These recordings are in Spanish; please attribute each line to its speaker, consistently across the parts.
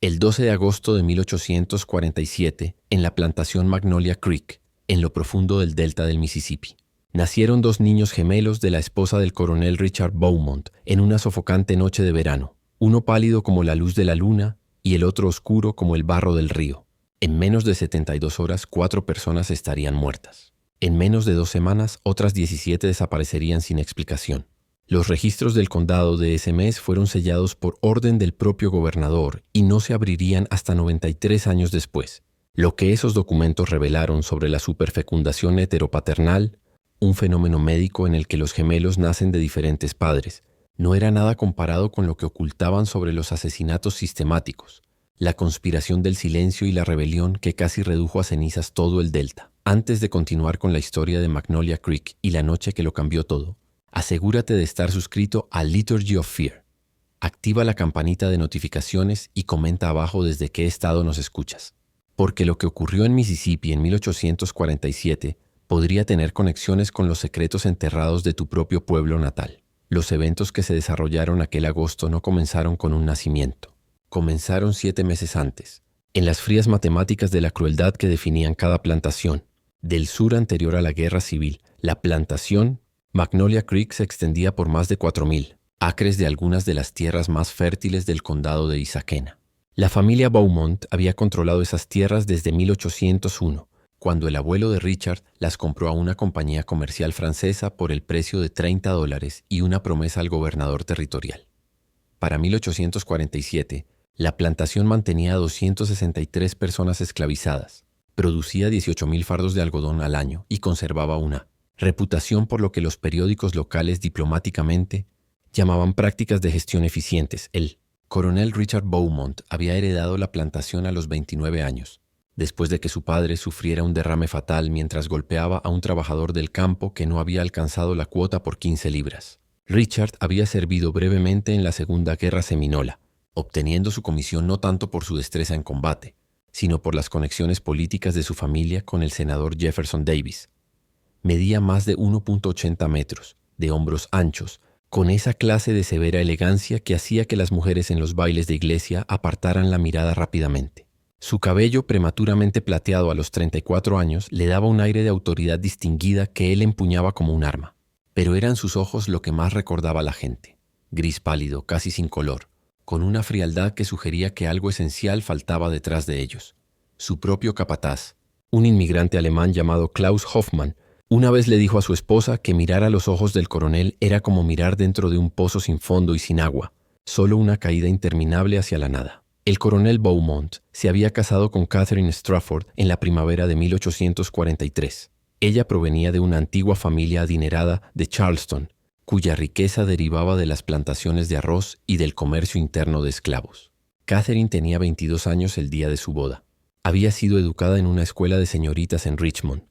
Speaker 1: El 12 de agosto de 1847, en la plantación Magnolia Creek, en lo profundo del delta del Mississippi, nacieron 2 niños gemelos de la esposa del coronel Richard Beaumont en una sofocante noche de verano, uno pálido como la luz de la luna y el otro oscuro como el barro del río. En menos de 72 horas, 4 personas estarían muertas. En menos de 2 semanas, otras 17 desaparecerían sin explicación. Los registros del condado de ese mes fueron sellados por orden del propio gobernador y no se abrirían hasta 93 años después. Lo que esos documentos revelaron sobre la superfecundación heteropaternal, un fenómeno médico en el que los gemelos nacen de diferentes padres, no era nada comparado con lo que ocultaban sobre los asesinatos sistemáticos, la conspiración del silencio y la rebelión que casi redujo a cenizas todo el delta. Antes de continuar con la historia de Magnolia Creek y la noche que lo cambió todo, asegúrate de estar suscrito a Liturgy of Fear. Activa la campanita de notificaciones y comenta abajo desde qué estado nos escuchas. Porque lo que ocurrió en Mississippi en 1847 podría tener conexiones con los secretos enterrados de tu propio pueblo natal. Los eventos que se desarrollaron aquel agosto no comenzaron con un nacimiento. Comenzaron 7 meses antes, en las frías matemáticas de la crueldad que definían cada plantación. Del sur anterior a la guerra civil, la plantación Magnolia Creek se extendía por más de 4,000 acres de algunas de las tierras más fértiles del condado de Issaquena. La familia Beaumont había controlado esas tierras desde 1801, cuando el abuelo de Richard las compró a una compañía comercial francesa por el precio de $30 y una promesa al gobernador territorial. Para 1847, la plantación mantenía a 263 personas esclavizadas, producía 18,000 fardos de algodón al año y conservaba una reputación por lo que los periódicos locales diplomáticamente llamaban prácticas de gestión eficientes. El coronel Richard Beaumont había heredado la plantación a los 29 años, después de que su padre sufriera un derrame fatal mientras golpeaba a un trabajador del campo que no había alcanzado la cuota por 15 libras. Richard había servido brevemente en la Segunda Guerra Seminola, obteniendo su comisión no tanto por su destreza en combate, sino por las conexiones políticas de su familia con el senador Jefferson Davis. Medía más de 1,80 metros, de hombros anchos, con esa clase de severa elegancia que hacía que las mujeres en los bailes de iglesia apartaran la mirada rápidamente. Su cabello prematuramente plateado a los 34 años le daba un aire de autoridad distinguida que él empuñaba como un arma. Pero eran sus ojos lo que más recordaba a la gente, gris pálido, casi sin color, con una frialdad que sugería que algo esencial faltaba detrás de ellos. Su propio capataz, un inmigrante alemán llamado Klaus Hoffmann, una vez le dijo a su esposa que mirar a los ojos del coronel era como mirar dentro de un pozo sin fondo y sin agua, solo una caída interminable hacia la nada. El coronel Beaumont se había casado con Catherine Strafford en la primavera de 1843. Ella provenía de una antigua familia adinerada de Charleston, cuya riqueza derivaba de las plantaciones de arroz y del comercio interno de esclavos. Catherine tenía 22 años el día de su boda. Había sido educada en una escuela de señoritas en Richmond.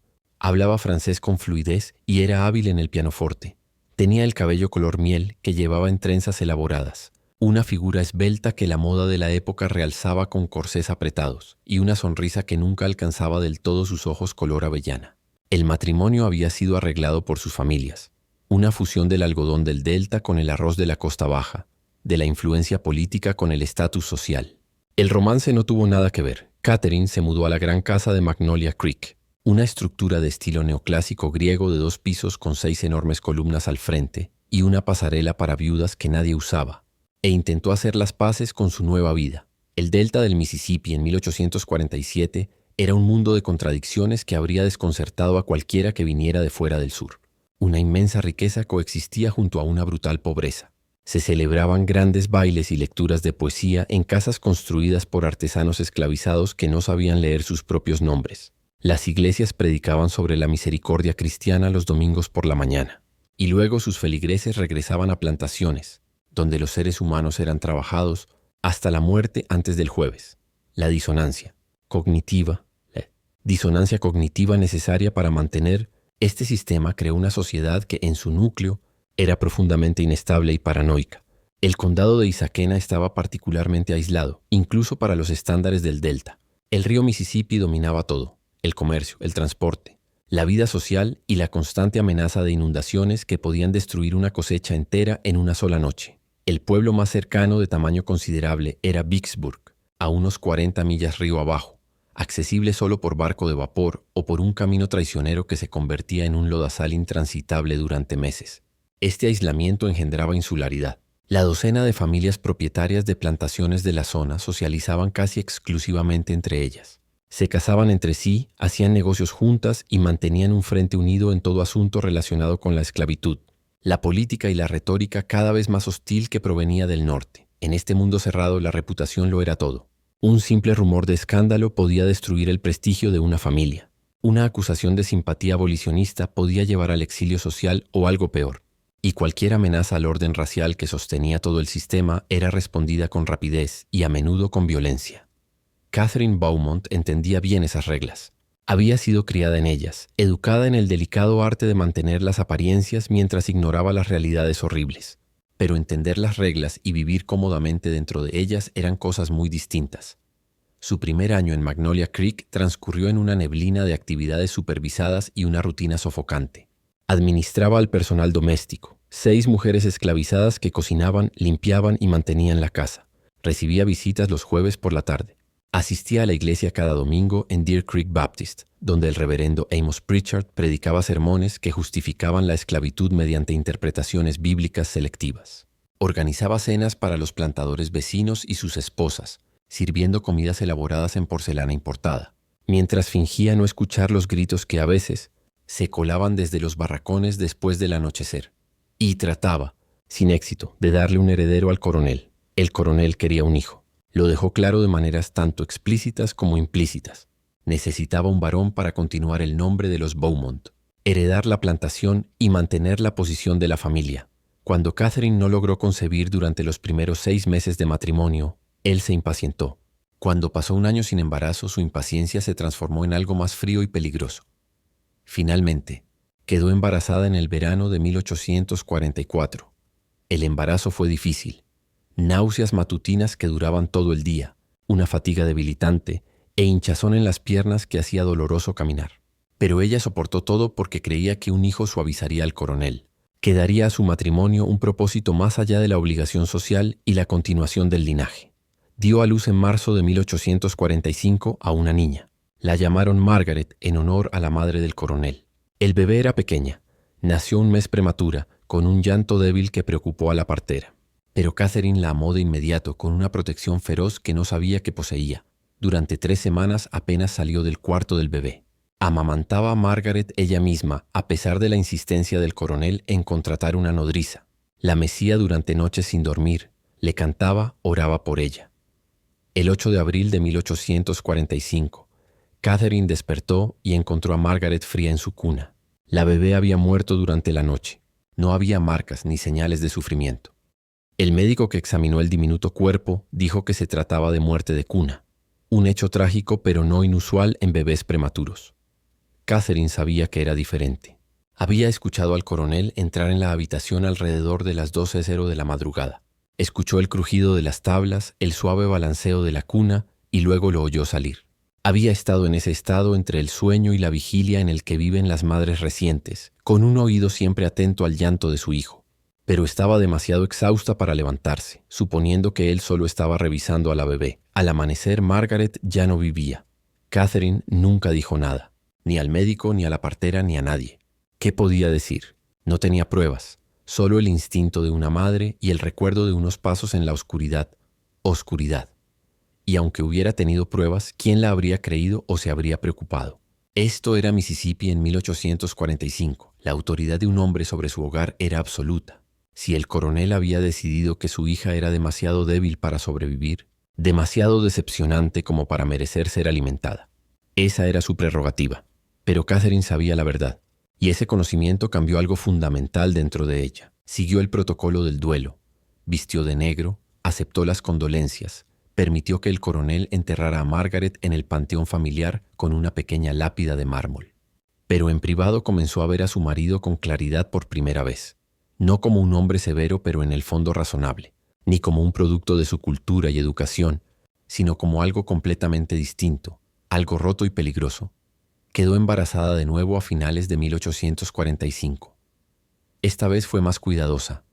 Speaker 1: Hablaba francés con fluidez y era hábil en el pianoforte. Tenía el cabello color miel que llevaba en trenzas elaboradas, una figura esbelta que la moda de la época realzaba con corsés apretados y una sonrisa que nunca alcanzaba del todo sus ojos color avellana. El matrimonio había sido arreglado por sus familias, una fusión del algodón del delta con el arroz de la costa baja, de la influencia política con el estatus social. El romance no tuvo nada que ver. Catherine se mudó a la gran casa de Magnolia Creek, una estructura de estilo neoclásico griego de 2 pisos con 6 enormes columnas al frente y una pasarela para viudas que nadie usaba, e intentó hacer las paces con su nueva vida. El delta del Mississippi en 1847 era un mundo de contradicciones que habría desconcertado a cualquiera que viniera de fuera del sur. Una inmensa riqueza coexistía junto a una brutal pobreza. Se celebraban grandes bailes y lecturas de poesía en casas construidas por artesanos esclavizados que no sabían leer sus propios nombres. Las iglesias predicaban sobre la misericordia cristiana los domingos por la mañana, y luego sus feligreses regresaban a plantaciones, donde los seres humanos eran trabajados hasta la muerte antes del jueves. La disonancia cognitiva necesaria para mantener este sistema creó una sociedad que en su núcleo era profundamente inestable y paranoica. El condado de Issaquena estaba particularmente aislado, incluso para los estándares del delta. El río Mississippi dominaba todo: el comercio, el transporte, la vida social y la constante amenaza de inundaciones que podían destruir una cosecha entera en una sola noche. El pueblo más cercano de tamaño considerable era Vicksburg, a unos 40 millas río abajo, accesible solo por barco de vapor o por un camino traicionero que se convertía en un lodazal intransitable durante meses. Este aislamiento engendraba insularidad. La docena de familias propietarias de plantaciones de la zona socializaban casi exclusivamente entre ellas. Se casaban entre sí, hacían negocios juntas y mantenían un frente unido en todo asunto relacionado con la esclavitud. La política y la retórica cada vez más hostil que provenía del norte. En este mundo cerrado la reputación lo era todo. Un simple rumor de escándalo podía destruir el prestigio de una familia. Una acusación de simpatía abolicionista podía llevar al exilio social o algo peor. Y cualquier amenaza al orden racial que sostenía todo el sistema era respondida con rapidez y a menudo con violencia. Catherine Beaumont entendía bien esas reglas. Había sido criada en ellas, educada en el delicado arte de mantener las apariencias mientras ignoraba las realidades horribles. Pero entender las reglas y vivir cómodamente dentro de ellas eran cosas muy distintas. Su primer año en Magnolia Creek transcurrió en una neblina de actividades supervisadas y una rutina sofocante. Administraba al personal doméstico, 6 mujeres esclavizadas que cocinaban, limpiaban y mantenían la casa. Recibía visitas los jueves por la tarde. Asistía a la iglesia cada domingo en Deer Creek Baptist, donde el reverendo Amos Pritchard predicaba sermones que justificaban la esclavitud mediante interpretaciones bíblicas selectivas. Organizaba cenas para los plantadores vecinos y sus esposas, sirviendo comidas elaboradas en porcelana importada, mientras fingía no escuchar los gritos que a veces se colaban desde los barracones después del anochecer. Y trataba, sin éxito, de darle un heredero al coronel. El coronel quería un hijo. Lo dejó claro de maneras tanto explícitas como implícitas. Necesitaba un varón para continuar el nombre de los Beaumont, heredar la plantación y mantener la posición de la familia. Cuando Catherine no logró concebir durante los primeros 6 meses de matrimonio, él se impacientó. Cuando pasó un año sin embarazo, su impaciencia se transformó en algo más frío y peligroso. Finalmente, quedó embarazada en el verano de 1844. El embarazo fue difícil. Náuseas matutinas que duraban todo el día, una fatiga debilitante e hinchazón en las piernas que hacía doloroso caminar. Pero ella soportó todo porque creía que un hijo suavizaría al coronel, que daría a su matrimonio un propósito más allá de la obligación social y la continuación del linaje. Dio a luz en marzo de 1845 a una niña. La llamaron Margaret en honor a la madre del coronel. El bebé era pequeña. Nació un mes prematura, con un llanto débil que preocupó a la partera. Pero Catherine la amó de inmediato con una protección feroz que no sabía que poseía. Durante 3 semanas apenas salió del cuarto del bebé. Amamantaba a Margaret ella misma, a pesar de la insistencia del coronel en contratar una nodriza. La mecía durante noches sin dormir, le cantaba, oraba por ella. El 8 de abril de 1845, Catherine despertó y encontró a Margaret fría en su cuna. La bebé había muerto durante la noche. No había marcas ni señales de sufrimiento. El médico que examinó el diminuto cuerpo dijo que se trataba de muerte de cuna, un hecho trágico pero no inusual en bebés prematuros. Catherine sabía que era diferente. Había escuchado al coronel entrar en la habitación alrededor de las 12:00 de la madrugada. Escuchó el crujido de las tablas, el suave balanceo de la cuna y luego lo oyó salir. Había estado en ese estado entre el sueño y la vigilia en el que viven las madres recientes, con un oído siempre atento al llanto de su hijo. Pero estaba demasiado exhausta para levantarse, suponiendo que él solo estaba revisando a la bebé. Al amanecer, Margaret ya no vivía. Catherine nunca dijo nada, ni al médico, ni a la partera, ni a nadie. ¿Qué podía decir? No tenía pruebas, solo el instinto de una madre y el recuerdo de unos pasos en la oscuridad. Oscuridad. Y aunque hubiera tenido pruebas, ¿quién la habría creído o se habría preocupado? Esto era Mississippi en 1845. La autoridad de un hombre sobre su hogar era absoluta. Si el coronel había decidido que su hija era demasiado débil para sobrevivir, demasiado decepcionante como para merecer ser alimentada. Esa era su prerrogativa. Pero Catherine sabía la verdad, y ese conocimiento cambió algo fundamental dentro de ella. Siguió el protocolo del duelo, vistió de negro, aceptó las condolencias, permitió que el coronel enterrara a Margaret en el panteón familiar con una pequeña lápida de mármol. Pero en privado comenzó a ver a su marido con claridad por primera vez. No como un hombre severo pero en el fondo razonable, ni como un producto de su cultura y educación, sino como algo completamente distinto, algo roto y peligroso. Quedó embarazada de nuevo a finales de 1845. Esta vez fue más cuidadosa.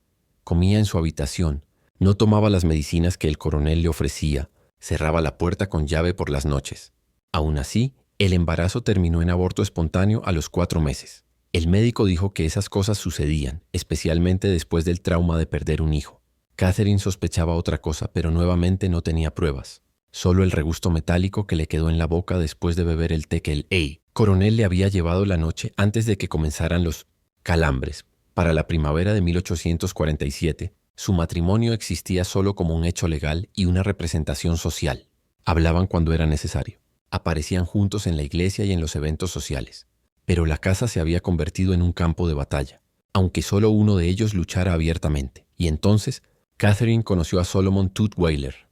Speaker 1: Comía en su habitación, no tomaba las medicinas que el coronel le ofrecía, Cerraba la puerta con llave por las noches. Aún así, el embarazo terminó en aborto espontáneo a los 4 meses. El médico dijo que esas cosas sucedían, especialmente después del trauma de perder un hijo. Catherine sospechaba otra cosa, pero nuevamente no tenía pruebas. Solo el regusto metálico que le quedó en la boca después de beber el té que el coronel le había llevado la noche antes de que comenzaran los calambres. Para la primavera de 1847, su matrimonio existía solo como un hecho legal y una representación social. Hablaban cuando era necesario. Aparecían juntos en la iglesia y en los eventos sociales. Pero la casa se había convertido en un campo de batalla, aunque solo uno de ellos luchara abiertamente. Y entonces, Catherine conoció a Solomon Tutwiler.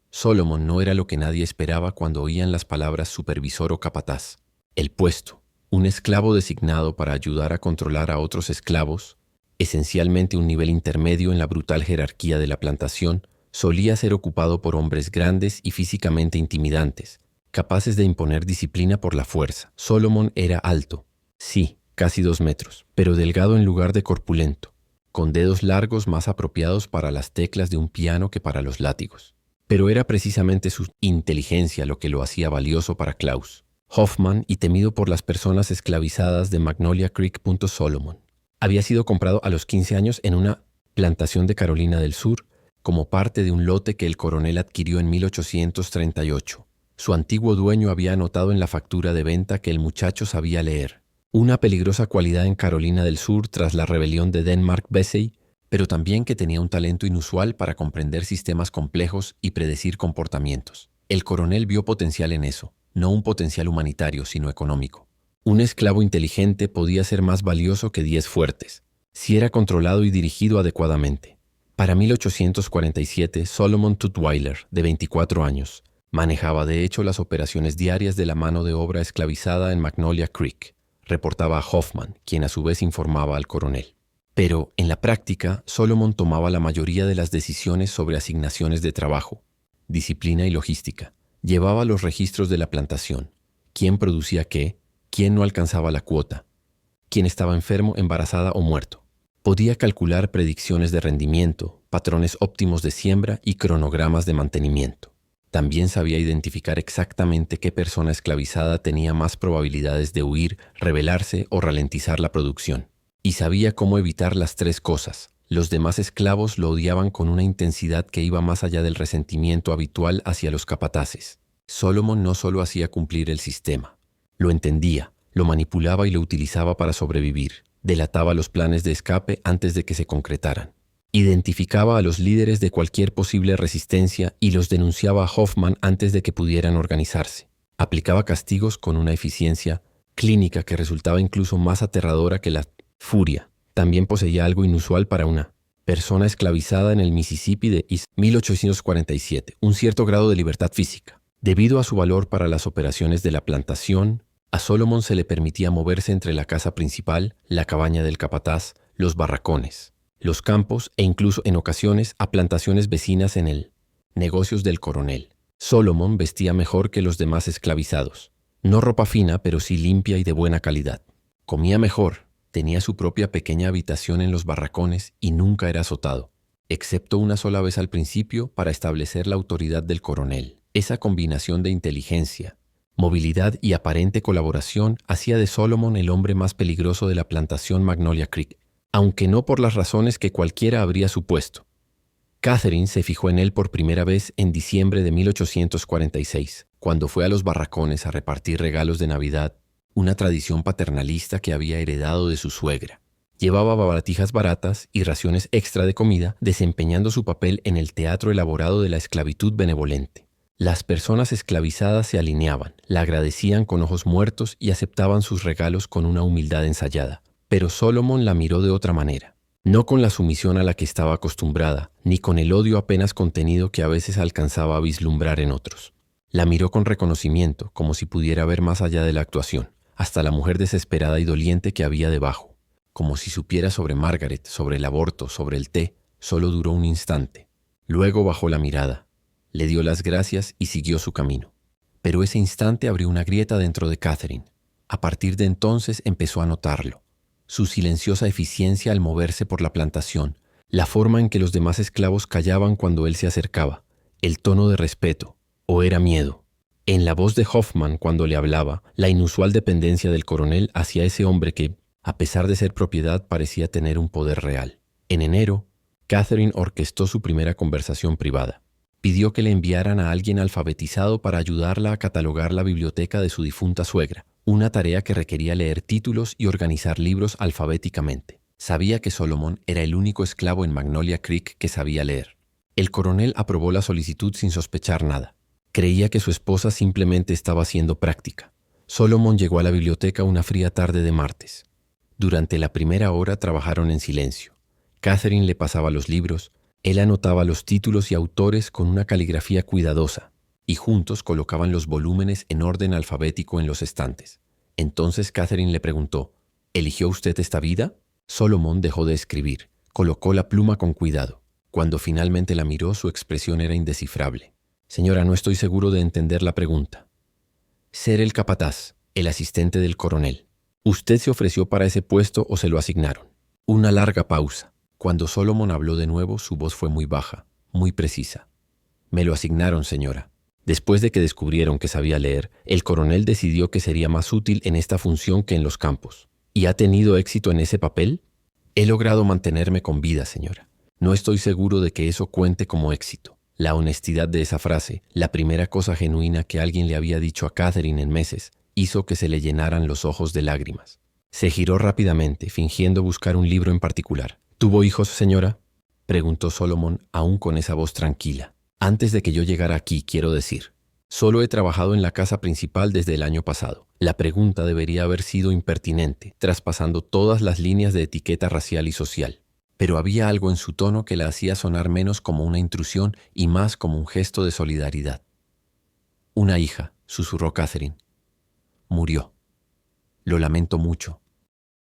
Speaker 1: Solomon no era lo que nadie esperaba cuando oían las palabras supervisor o capataz. El puesto, un esclavo designado para ayudar a controlar a otros esclavos, esencialmente un nivel intermedio en la brutal jerarquía de la plantación, solía ser ocupado por hombres grandes y físicamente intimidantes, capaces de imponer disciplina por la fuerza. Solomon era alto, sí, casi 2 metros, pero delgado en lugar de corpulento, con dedos largos más apropiados para las teclas de un piano que para los látigos. Pero era precisamente su inteligencia lo que lo hacía valioso para Klaus Hoffman y temido por las personas esclavizadas de Magnolia Creek. Solomon había sido comprado a los 15 años en una plantación de Carolina del Sur como parte de un lote que el coronel adquirió en 1838. Su antiguo dueño había anotado en la factura de venta que el muchacho sabía leer, una peligrosa cualidad en Carolina del Sur tras la rebelión de Denmark Vesey, pero también que tenía un talento inusual para comprender sistemas complejos y predecir comportamientos. El coronel vio potencial en eso, no un potencial humanitario, sino económico. Un esclavo inteligente podía ser más valioso que 10 fuertes, si era controlado y dirigido adecuadamente. Para 1847, Solomon Tutwiler, de 24 años, manejaba de hecho las operaciones diarias de la mano de obra esclavizada en Magnolia Creek, reportaba a Hoffman, quien a su vez informaba al coronel. Pero, en la práctica, Solomon tomaba la mayoría de las decisiones sobre asignaciones de trabajo, disciplina y logística. Llevaba los registros de la plantación, quién producía qué, quién no alcanzaba la cuota, quién estaba enfermo, embarazada o muerto. Podía calcular predicciones de rendimiento, patrones óptimos de siembra y cronogramas de mantenimiento. También sabía identificar exactamente qué persona esclavizada tenía más probabilidades de huir, rebelarse o ralentizar la producción. Y sabía cómo evitar las 3 cosas. Los demás esclavos lo odiaban con una intensidad que iba más allá del resentimiento habitual hacia los capataces. Solomon no solo hacía cumplir el sistema, lo entendía, lo manipulaba y lo utilizaba para sobrevivir. Delataba los planes de escape antes de que se concretaran. Identificaba a los líderes de cualquier posible resistencia y los denunciaba a Hoffman antes de que pudieran organizarse. Aplicaba castigos con una eficiencia clínica que resultaba incluso más aterradora que la furia. También poseía algo inusual para una persona esclavizada en el Mississippi de 1847, un cierto grado de libertad física. Debido a su valor para las operaciones de la plantación, a Solomon se le permitía moverse entre la casa principal, la cabaña del capataz, los barracones, los campos e incluso en ocasiones a plantaciones vecinas en el negocios del coronel. Solomon vestía mejor que los demás esclavizados. No ropa fina, pero sí limpia y de buena calidad. Comía mejor. Tenía su propia pequeña habitación en los barracones y nunca era azotado, excepto una sola vez al principio para establecer la autoridad del coronel. Esa combinación de inteligencia, movilidad y aparente colaboración hacía de Solomon el hombre más peligroso de la plantación Magnolia Creek, aunque no por las razones que cualquiera habría supuesto. Catherine se fijó en él por primera vez en diciembre de 1846, cuando fue a los barracones a repartir regalos de Navidad, una tradición paternalista que había heredado de su suegra. Llevaba baratijas baratas y raciones extra de comida, desempeñando su papel en el teatro elaborado de la esclavitud benevolente. Las personas esclavizadas se alineaban, la agradecían con ojos muertos y aceptaban sus regalos con una humildad ensayada. Pero Solomon la miró de otra manera, no con la sumisión a la que estaba acostumbrada, ni con el odio apenas contenido que a veces alcanzaba a vislumbrar en otros. La miró con reconocimiento, como si pudiera ver más allá de la actuación, hasta la mujer desesperada y doliente que había debajo, como si supiera sobre Margaret, sobre el aborto, sobre el té. Solo duró un instante. Luego bajó la mirada, le dio las gracias y siguió su camino. Pero ese instante abrió una grieta dentro de Catherine. A partir de entonces empezó a notarlo. Su silenciosa eficiencia al moverse por la plantación, la forma en que los demás esclavos callaban cuando él se acercaba, el tono de respeto, ¿O era miedo? En la voz de Hoffman, cuando le hablaba, la inusual dependencia del coronel hacia ese hombre que, a pesar de ser propiedad, parecía tener un poder real. En enero, Catherine orquestó su primera conversación privada. Pidió que le enviaran a alguien alfabetizado para ayudarla a catalogar la biblioteca de su difunta suegra, una tarea que requería leer títulos y organizar libros alfabéticamente. Sabía que Solomon era el único esclavo en Magnolia Creek que sabía leer. El coronel aprobó la solicitud sin sospechar nada. Creía que su esposa simplemente estaba siendo práctica. Solomon llegó a la biblioteca una fría tarde de martes. Durante la primera hora trabajaron en silencio. Catherine le pasaba los libros, él anotaba los títulos y autores con una caligrafía cuidadosa, y juntos colocaban los volúmenes en orden alfabético en los estantes. Entonces Catherine le preguntó, ¿eligió usted esta vida? Solomon dejó de escribir, colocó la pluma con cuidado. Cuando finalmente la miró, su expresión era indescifrable. Señora, no estoy seguro de entender la pregunta. Ser el capataz, el asistente del coronel. ¿Usted se ofreció para ese puesto o se lo asignaron? Una larga pausa. Cuando Solomon habló de nuevo, su voz fue muy baja, muy precisa. Me lo asignaron, señora. Después de que descubrieron que sabía leer, el coronel decidió que sería más útil en esta función que en los campos. ¿Y ha tenido éxito en ese papel? He logrado mantenerme con vida, señora. No estoy seguro de que eso cuente como éxito. La honestidad de esa frase, la primera cosa genuina que alguien le había dicho a Catherine en meses, hizo que se le llenaran los ojos de lágrimas. Se giró rápidamente, fingiendo buscar un libro en particular. ¿Tuvo hijos, señora?, preguntó Solomon, aún con esa voz tranquila. Antes de que yo llegara aquí, quiero decir. Solo he trabajado en la casa principal desde el año pasado. La pregunta debería haber sido impertinente, traspasando todas las líneas de etiqueta racial y social. Pero había algo en su tono que la hacía sonar menos como una intrusión y más como un gesto de solidaridad. Una hija, susurró Catherine. Murió. Lo lamento mucho.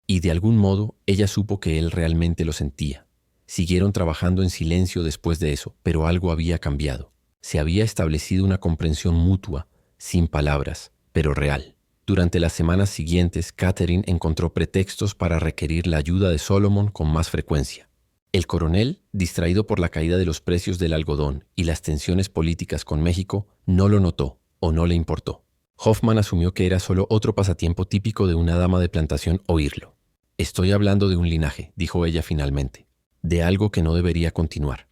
Speaker 1: Y de algún modo, ella supo que él realmente lo sentía. Siguieron trabajando en silencio después de eso, pero algo había cambiado. Se había establecido una comprensión mutua, sin palabras, pero real. Durante las semanas siguientes, Catherine encontró pretextos para requerir la ayuda de Solomon con más frecuencia. El coronel, distraído por la caída de los precios del algodón y las tensiones políticas con México, no lo notó o no le importó. Hoffman asumió que era solo otro pasatiempo típico de una dama de plantación oírlo. Estoy hablando de un linaje, dijo ella finalmente, de algo que no debería continuar.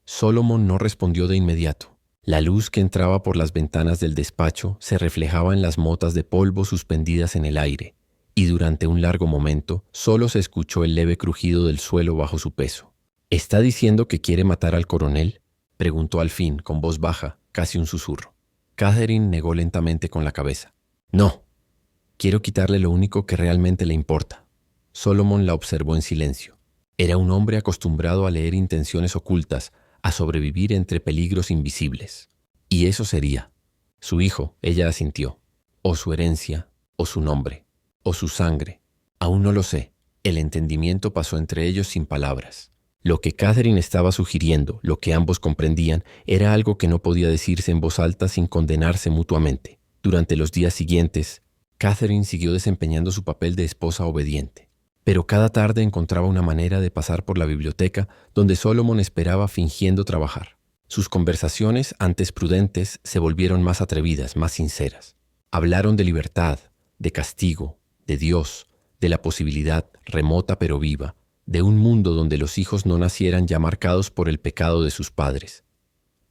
Speaker 1: Solomon no respondió de inmediato. La luz que entraba por las ventanas del despacho se reflejaba en las motas de polvo suspendidas en el aire, y durante un largo momento solo se escuchó el leve crujido del suelo bajo su peso. ¿Está diciendo que quiere matar al coronel?, preguntó al fin, con voz baja, casi un susurro. Catherine negó lentamente con la cabeza. No, quiero quitarle lo único que realmente le importa. Solomon la observó en silencio. Era un hombre acostumbrado a leer intenciones ocultas, a sobrevivir entre peligros invisibles. Y eso sería su hijo, ella asintió, o su herencia, o su nombre, o su sangre. Aún no lo sé. El entendimiento pasó entre ellos sin palabras. Lo que Catherine estaba sugiriendo, lo que ambos comprendían, era algo que no podía decirse en voz alta sin condenarse mutuamente. Durante los días siguientes, Catherine siguió desempeñando su papel de esposa obediente. Pero cada tarde encontraba una manera de pasar por la biblioteca donde Solomon esperaba fingiendo trabajar. Sus conversaciones, antes prudentes, se volvieron más atrevidas, más sinceras. Hablaron de libertad, de castigo, de Dios, de la posibilidad, remota pero viva, de un mundo donde los hijos no nacieran ya marcados por el pecado de sus padres.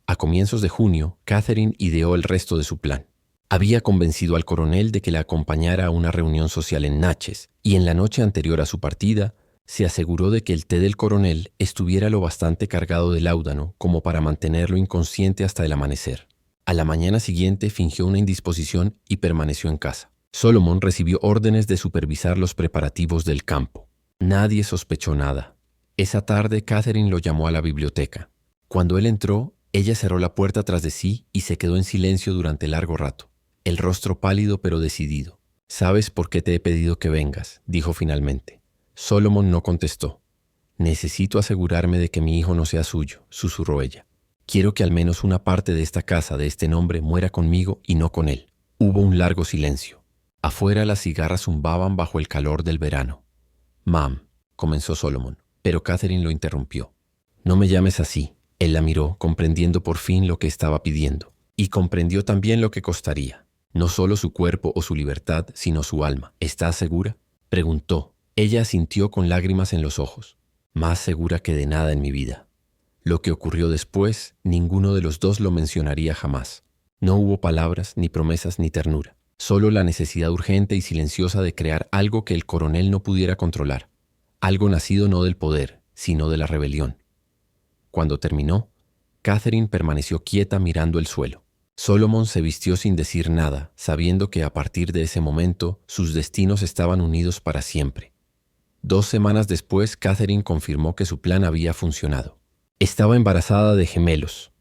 Speaker 1: A comienzos de junio, Catherine ideó el resto de su plan. Había convencido al coronel de que la acompañara a una reunión social en Natchez, y en la noche anterior a su partida, se aseguró de que el té del coronel estuviera lo bastante cargado de láudano como para mantenerlo inconsciente hasta el amanecer. A la mañana siguiente fingió una indisposición y permaneció en casa. Solomon recibió órdenes de supervisar los preparativos del campo. Nadie sospechó nada. Esa tarde Catherine lo llamó a la biblioteca. Cuando él entró, ella cerró la puerta tras de sí y se quedó en silencio durante largo rato. El rostro pálido pero decidido. «¿Sabes por qué te he pedido que vengas?», dijo finalmente. Solomon no contestó. «Necesito asegurarme de que mi hijo no sea suyo», susurró ella. «Quiero que al menos una parte de esta casa, de este nombre, muera conmigo y no con él». Hubo un largo silencio. Afuera las cigarras zumbaban bajo el calor del verano. «Mam», comenzó Solomon, pero Catherine lo interrumpió. «No me llames así». Él la miró, comprendiendo por fin lo que estaba pidiendo. Y comprendió también lo que costaría. No solo su cuerpo o su libertad, sino su alma. ¿Estás segura?, preguntó. Ella asintió con lágrimas en los ojos. Más segura que de nada en mi vida. Lo que ocurrió después, ninguno de los dos lo mencionaría jamás. No hubo palabras, ni promesas, ni ternura. Solo la necesidad urgente y silenciosa de crear algo que el coronel no pudiera controlar. Algo nacido no del poder, sino de la rebelión. Cuando terminó, Catherine permaneció quieta mirando el suelo. Solomon se vistió sin decir nada, sabiendo que a partir de ese momento sus destinos estaban unidos para siempre. 2 semanas después, Catherine confirmó que su plan había funcionado. Estaba embarazada de gemelos.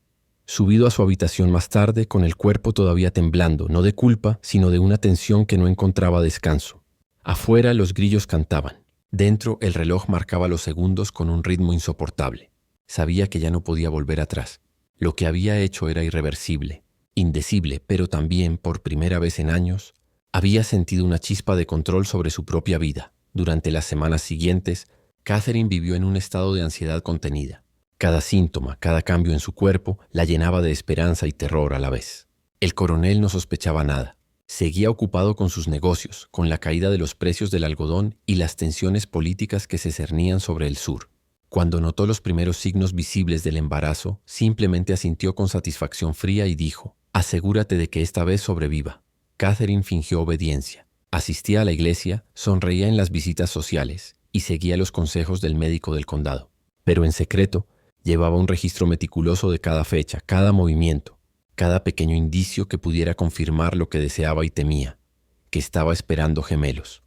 Speaker 1: Subido a su habitación más tarde, con el cuerpo todavía temblando, no de culpa, sino de una tensión que no encontraba descanso. Afuera los grillos cantaban. Dentro el reloj marcaba los segundos con un ritmo insoportable. Sabía que ya no podía volver atrás. Lo que había hecho era irreversible, indecible, pero también, por primera vez en años, había sentido una chispa de control sobre su propia vida. Durante las semanas siguientes, Catherine vivió en un estado de ansiedad contenida. Cada síntoma, cada cambio en su cuerpo, la llenaba de esperanza y terror a la vez. El coronel no sospechaba nada. Seguía ocupado con sus negocios, con la caída de los precios del algodón y las tensiones políticas que se cernían sobre el sur. Cuando notó los primeros signos visibles del embarazo, simplemente asintió con satisfacción fría y dijo: «Asegúrate de que esta vez sobreviva». Catherine fingió obediencia. Asistía a la iglesia, sonreía en las visitas sociales y seguía los consejos del médico del condado. Pero en secreto, llevaba un registro meticuloso de cada fecha, cada movimiento, cada pequeño indicio que pudiera confirmar lo que deseaba y temía, que estaba esperando gemelos.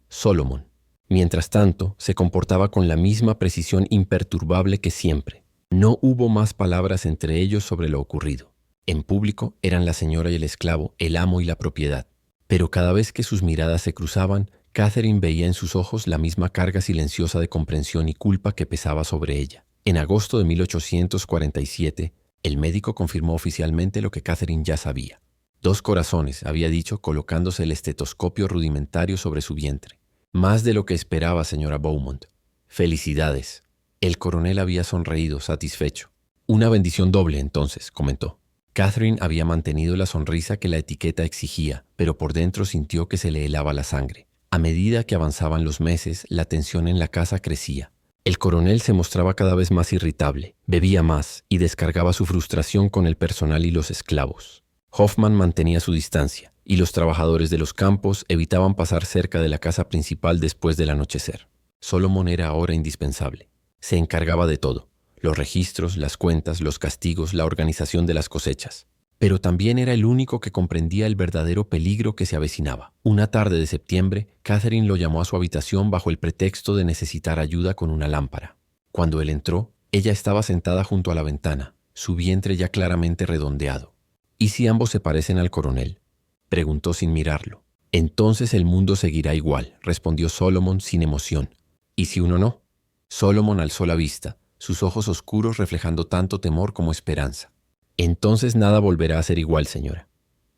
Speaker 1: Solomon, mientras tanto, se comportaba con la misma precisión imperturbable que siempre. No hubo más palabras entre ellos sobre lo ocurrido. En público eran la señora y el esclavo, el amo y la propiedad. Pero cada vez que sus miradas se cruzaban, Catherine veía en sus ojos la misma carga silenciosa de comprensión y culpa que pesaba sobre ella. En agosto de 1847, el médico confirmó oficialmente lo que Catherine ya sabía. 2 corazones, había dicho, colocándose el estetoscopio rudimentario sobre su vientre. Más de lo que esperaba, señora Beaumont. Felicidades. El coronel había sonreído, satisfecho. Una bendición doble, entonces, comentó. Catherine había mantenido la sonrisa que la etiqueta exigía, pero por dentro sintió que se le helaba la sangre. A medida que avanzaban los meses, la tensión en la casa crecía. El coronel se mostraba cada vez más irritable, bebía más y descargaba su frustración con el personal y los esclavos. Hoffman mantenía su distancia, y los trabajadores de los campos evitaban pasar cerca de la casa principal después del anochecer. Solomon era ahora indispensable. Se encargaba de todo: los registros, las cuentas, los castigos, la organización de las cosechas. Pero también era el único que comprendía el verdadero peligro que se avecinaba. Una tarde de septiembre, Catherine lo llamó a su habitación bajo el pretexto de necesitar ayuda con una lámpara. Cuando él entró, ella estaba sentada junto a la ventana, su vientre ya claramente redondeado. «¿Y si ambos se parecen al coronel?», preguntó sin mirarlo. «Entonces el mundo seguirá igual», respondió Solomon sin emoción. «¿Y si uno no?». Solomon alzó la vista, sus ojos oscuros reflejando tanto temor como esperanza. «Entonces nada volverá a ser igual, señora».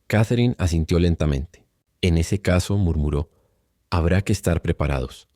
Speaker 1: Catherine asintió lentamente. «En ese caso», murmuró, «habrá que estar preparados».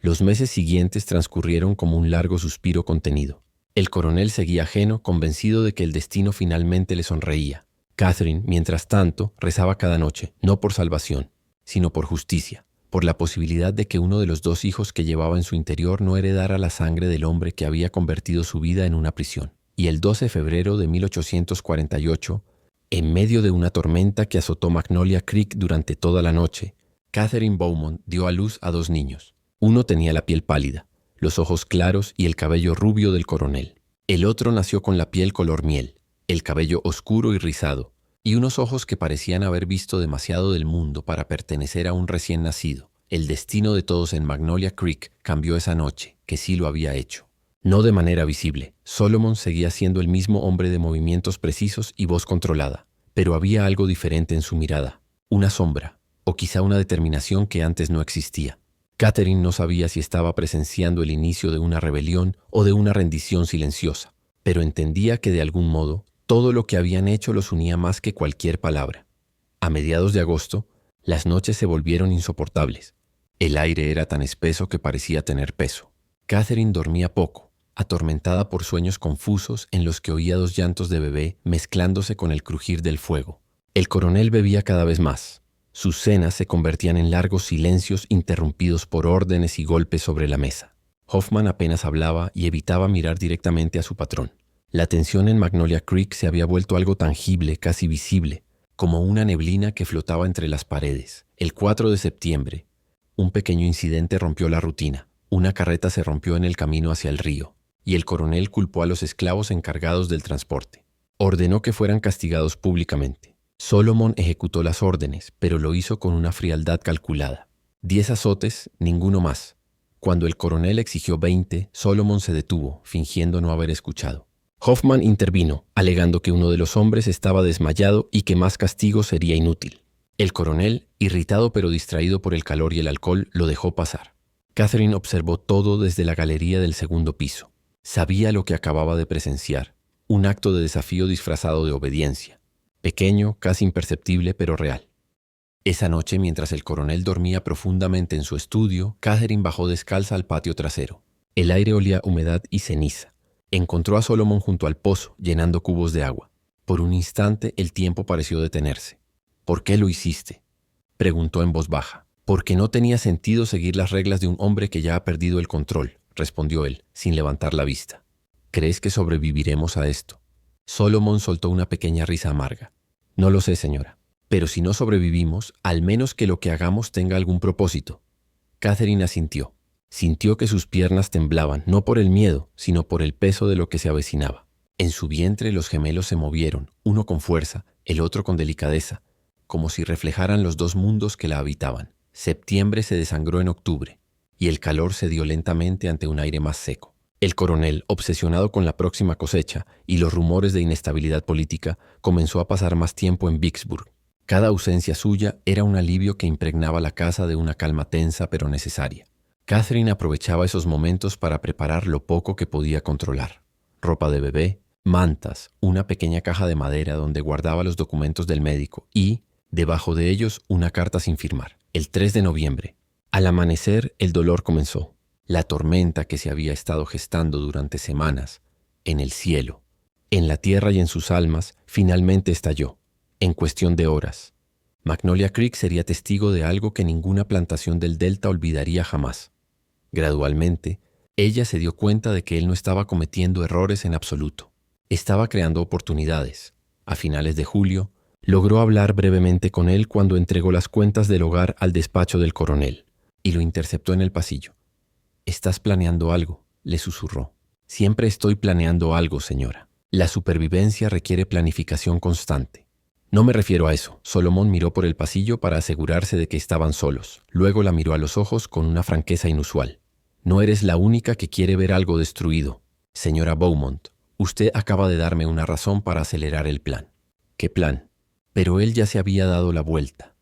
Speaker 1: Los meses siguientes transcurrieron como un largo suspiro contenido. El coronel seguía ajeno, convencido de que el destino finalmente le sonreía. Catherine, mientras tanto, rezaba cada noche, no por salvación, sino por justicia, por la posibilidad de que uno de los 2 hijos que llevaba en su interior no heredara la sangre del hombre que había convertido su vida en una prisión. Y el 12 de febrero de 1848, en medio de una tormenta que azotó Magnolia Creek durante toda la noche, Catherine Beaumont dio a luz a 2 niños. Uno tenía la piel pálida, los ojos claros y el cabello rubio del coronel. El otro nació con la piel color miel, el cabello oscuro y rizado, y unos ojos que parecían haber visto demasiado del mundo para pertenecer a un recién nacido. El destino de todos en Magnolia Creek cambió esa noche, que sí lo había hecho. No de manera visible. Solomon seguía siendo el mismo hombre de movimientos precisos y voz controlada, pero había algo diferente en su mirada, una sombra, o quizá una determinación que antes no existía. Catherine no sabía si estaba presenciando el inicio de una rebelión o de una rendición silenciosa, pero entendía que de algún modo todo lo que habían hecho los unía más que cualquier palabra. A mediados de agosto, las noches se volvieron insoportables. El aire era tan espeso que parecía tener peso. Catherine dormía poco, atormentada por sueños confusos en los que oía 2 llantos de bebé mezclándose con el crujir del fuego. El coronel bebía cada vez más. Sus cenas se convertían en largos silencios interrumpidos por órdenes y golpes sobre la mesa. Hoffman apenas hablaba y evitaba mirar directamente a su patrón. La tensión en Magnolia Creek se había vuelto algo tangible, casi visible, como una neblina que flotaba entre las paredes. El 4 de septiembre, un pequeño incidente rompió la rutina. Una carreta se rompió en el camino hacia el río, y el coronel culpó a los esclavos encargados del transporte. Ordenó que fueran castigados públicamente. Solomon ejecutó las órdenes, pero lo hizo con una frialdad calculada. 10 azotes, ninguno más. Cuando el coronel exigió 20, Solomon se detuvo, fingiendo no haber escuchado. Hoffman intervino, alegando que uno de los hombres estaba desmayado y que más castigo sería inútil. El coronel, irritado pero distraído por el calor y el alcohol, lo dejó pasar. Catherine observó todo desde la galería del segundo piso. Sabía lo que acababa de presenciar, un acto de desafío disfrazado de obediencia. Pequeño, casi imperceptible, pero real. Esa noche, mientras el coronel dormía profundamente en su estudio, Catherine bajó descalza al patio trasero. El aire olía a humedad y ceniza. Encontró a Solomon junto al pozo, llenando cubos de agua. Por un instante, el tiempo pareció detenerse. «¿Por qué lo hiciste?», preguntó en voz baja. «Porque no tenía sentido seguir las reglas de un hombre que ya ha perdido el control», respondió él, sin levantar la vista. «¿Crees que sobreviviremos a esto?». Solomon soltó una pequeña risa amarga. «No lo sé, señora. Pero si no sobrevivimos, al menos que lo que hagamos tenga algún propósito». Catherine asintió. Sintió que sus piernas temblaban, no por el miedo, sino por el peso de lo que se avecinaba. En su vientre los gemelos se movieron, uno con fuerza, el otro con delicadeza, como si reflejaran los 2 mundos que la habitaban. Septiembre se desangró en octubre, y el calor se dio lentamente ante un aire más seco. El coronel, obsesionado con la próxima cosecha y los rumores de inestabilidad política, comenzó a pasar más tiempo en Vicksburg. Cada ausencia suya era un alivio que impregnaba la casa de una calma tensa pero necesaria. Catherine aprovechaba esos momentos para preparar lo poco que podía controlar. Ropa de bebé, mantas, una pequeña caja de madera donde guardaba los documentos del médico y, debajo de ellos, una carta sin firmar. El 3 de noviembre. Al amanecer, el dolor comenzó. La tormenta que se había estado gestando durante semanas, en el cielo, en la tierra y en sus almas, finalmente estalló. En cuestión de horas. Magnolia Creek sería testigo de algo que ninguna plantación del Delta olvidaría jamás. Gradualmente, ella se dio cuenta de que él no estaba cometiendo errores en absoluto. Estaba creando oportunidades. A finales de julio, logró hablar brevemente con él cuando entregó las cuentas del hogar al despacho del coronel, y lo interceptó en el pasillo. «Estás planeando algo», le susurró. «Siempre estoy planeando algo, señora. La supervivencia requiere planificación constante». «No me refiero a eso». Solomon miró por el pasillo para asegurarse de que estaban solos. Luego la miró a los ojos con una franqueza inusual. «No eres la única que quiere ver algo destruido. Señora Beaumont, usted acaba de darme una razón para acelerar el plan». «¿Qué plan?». Pero él ya se había dado la vuelta,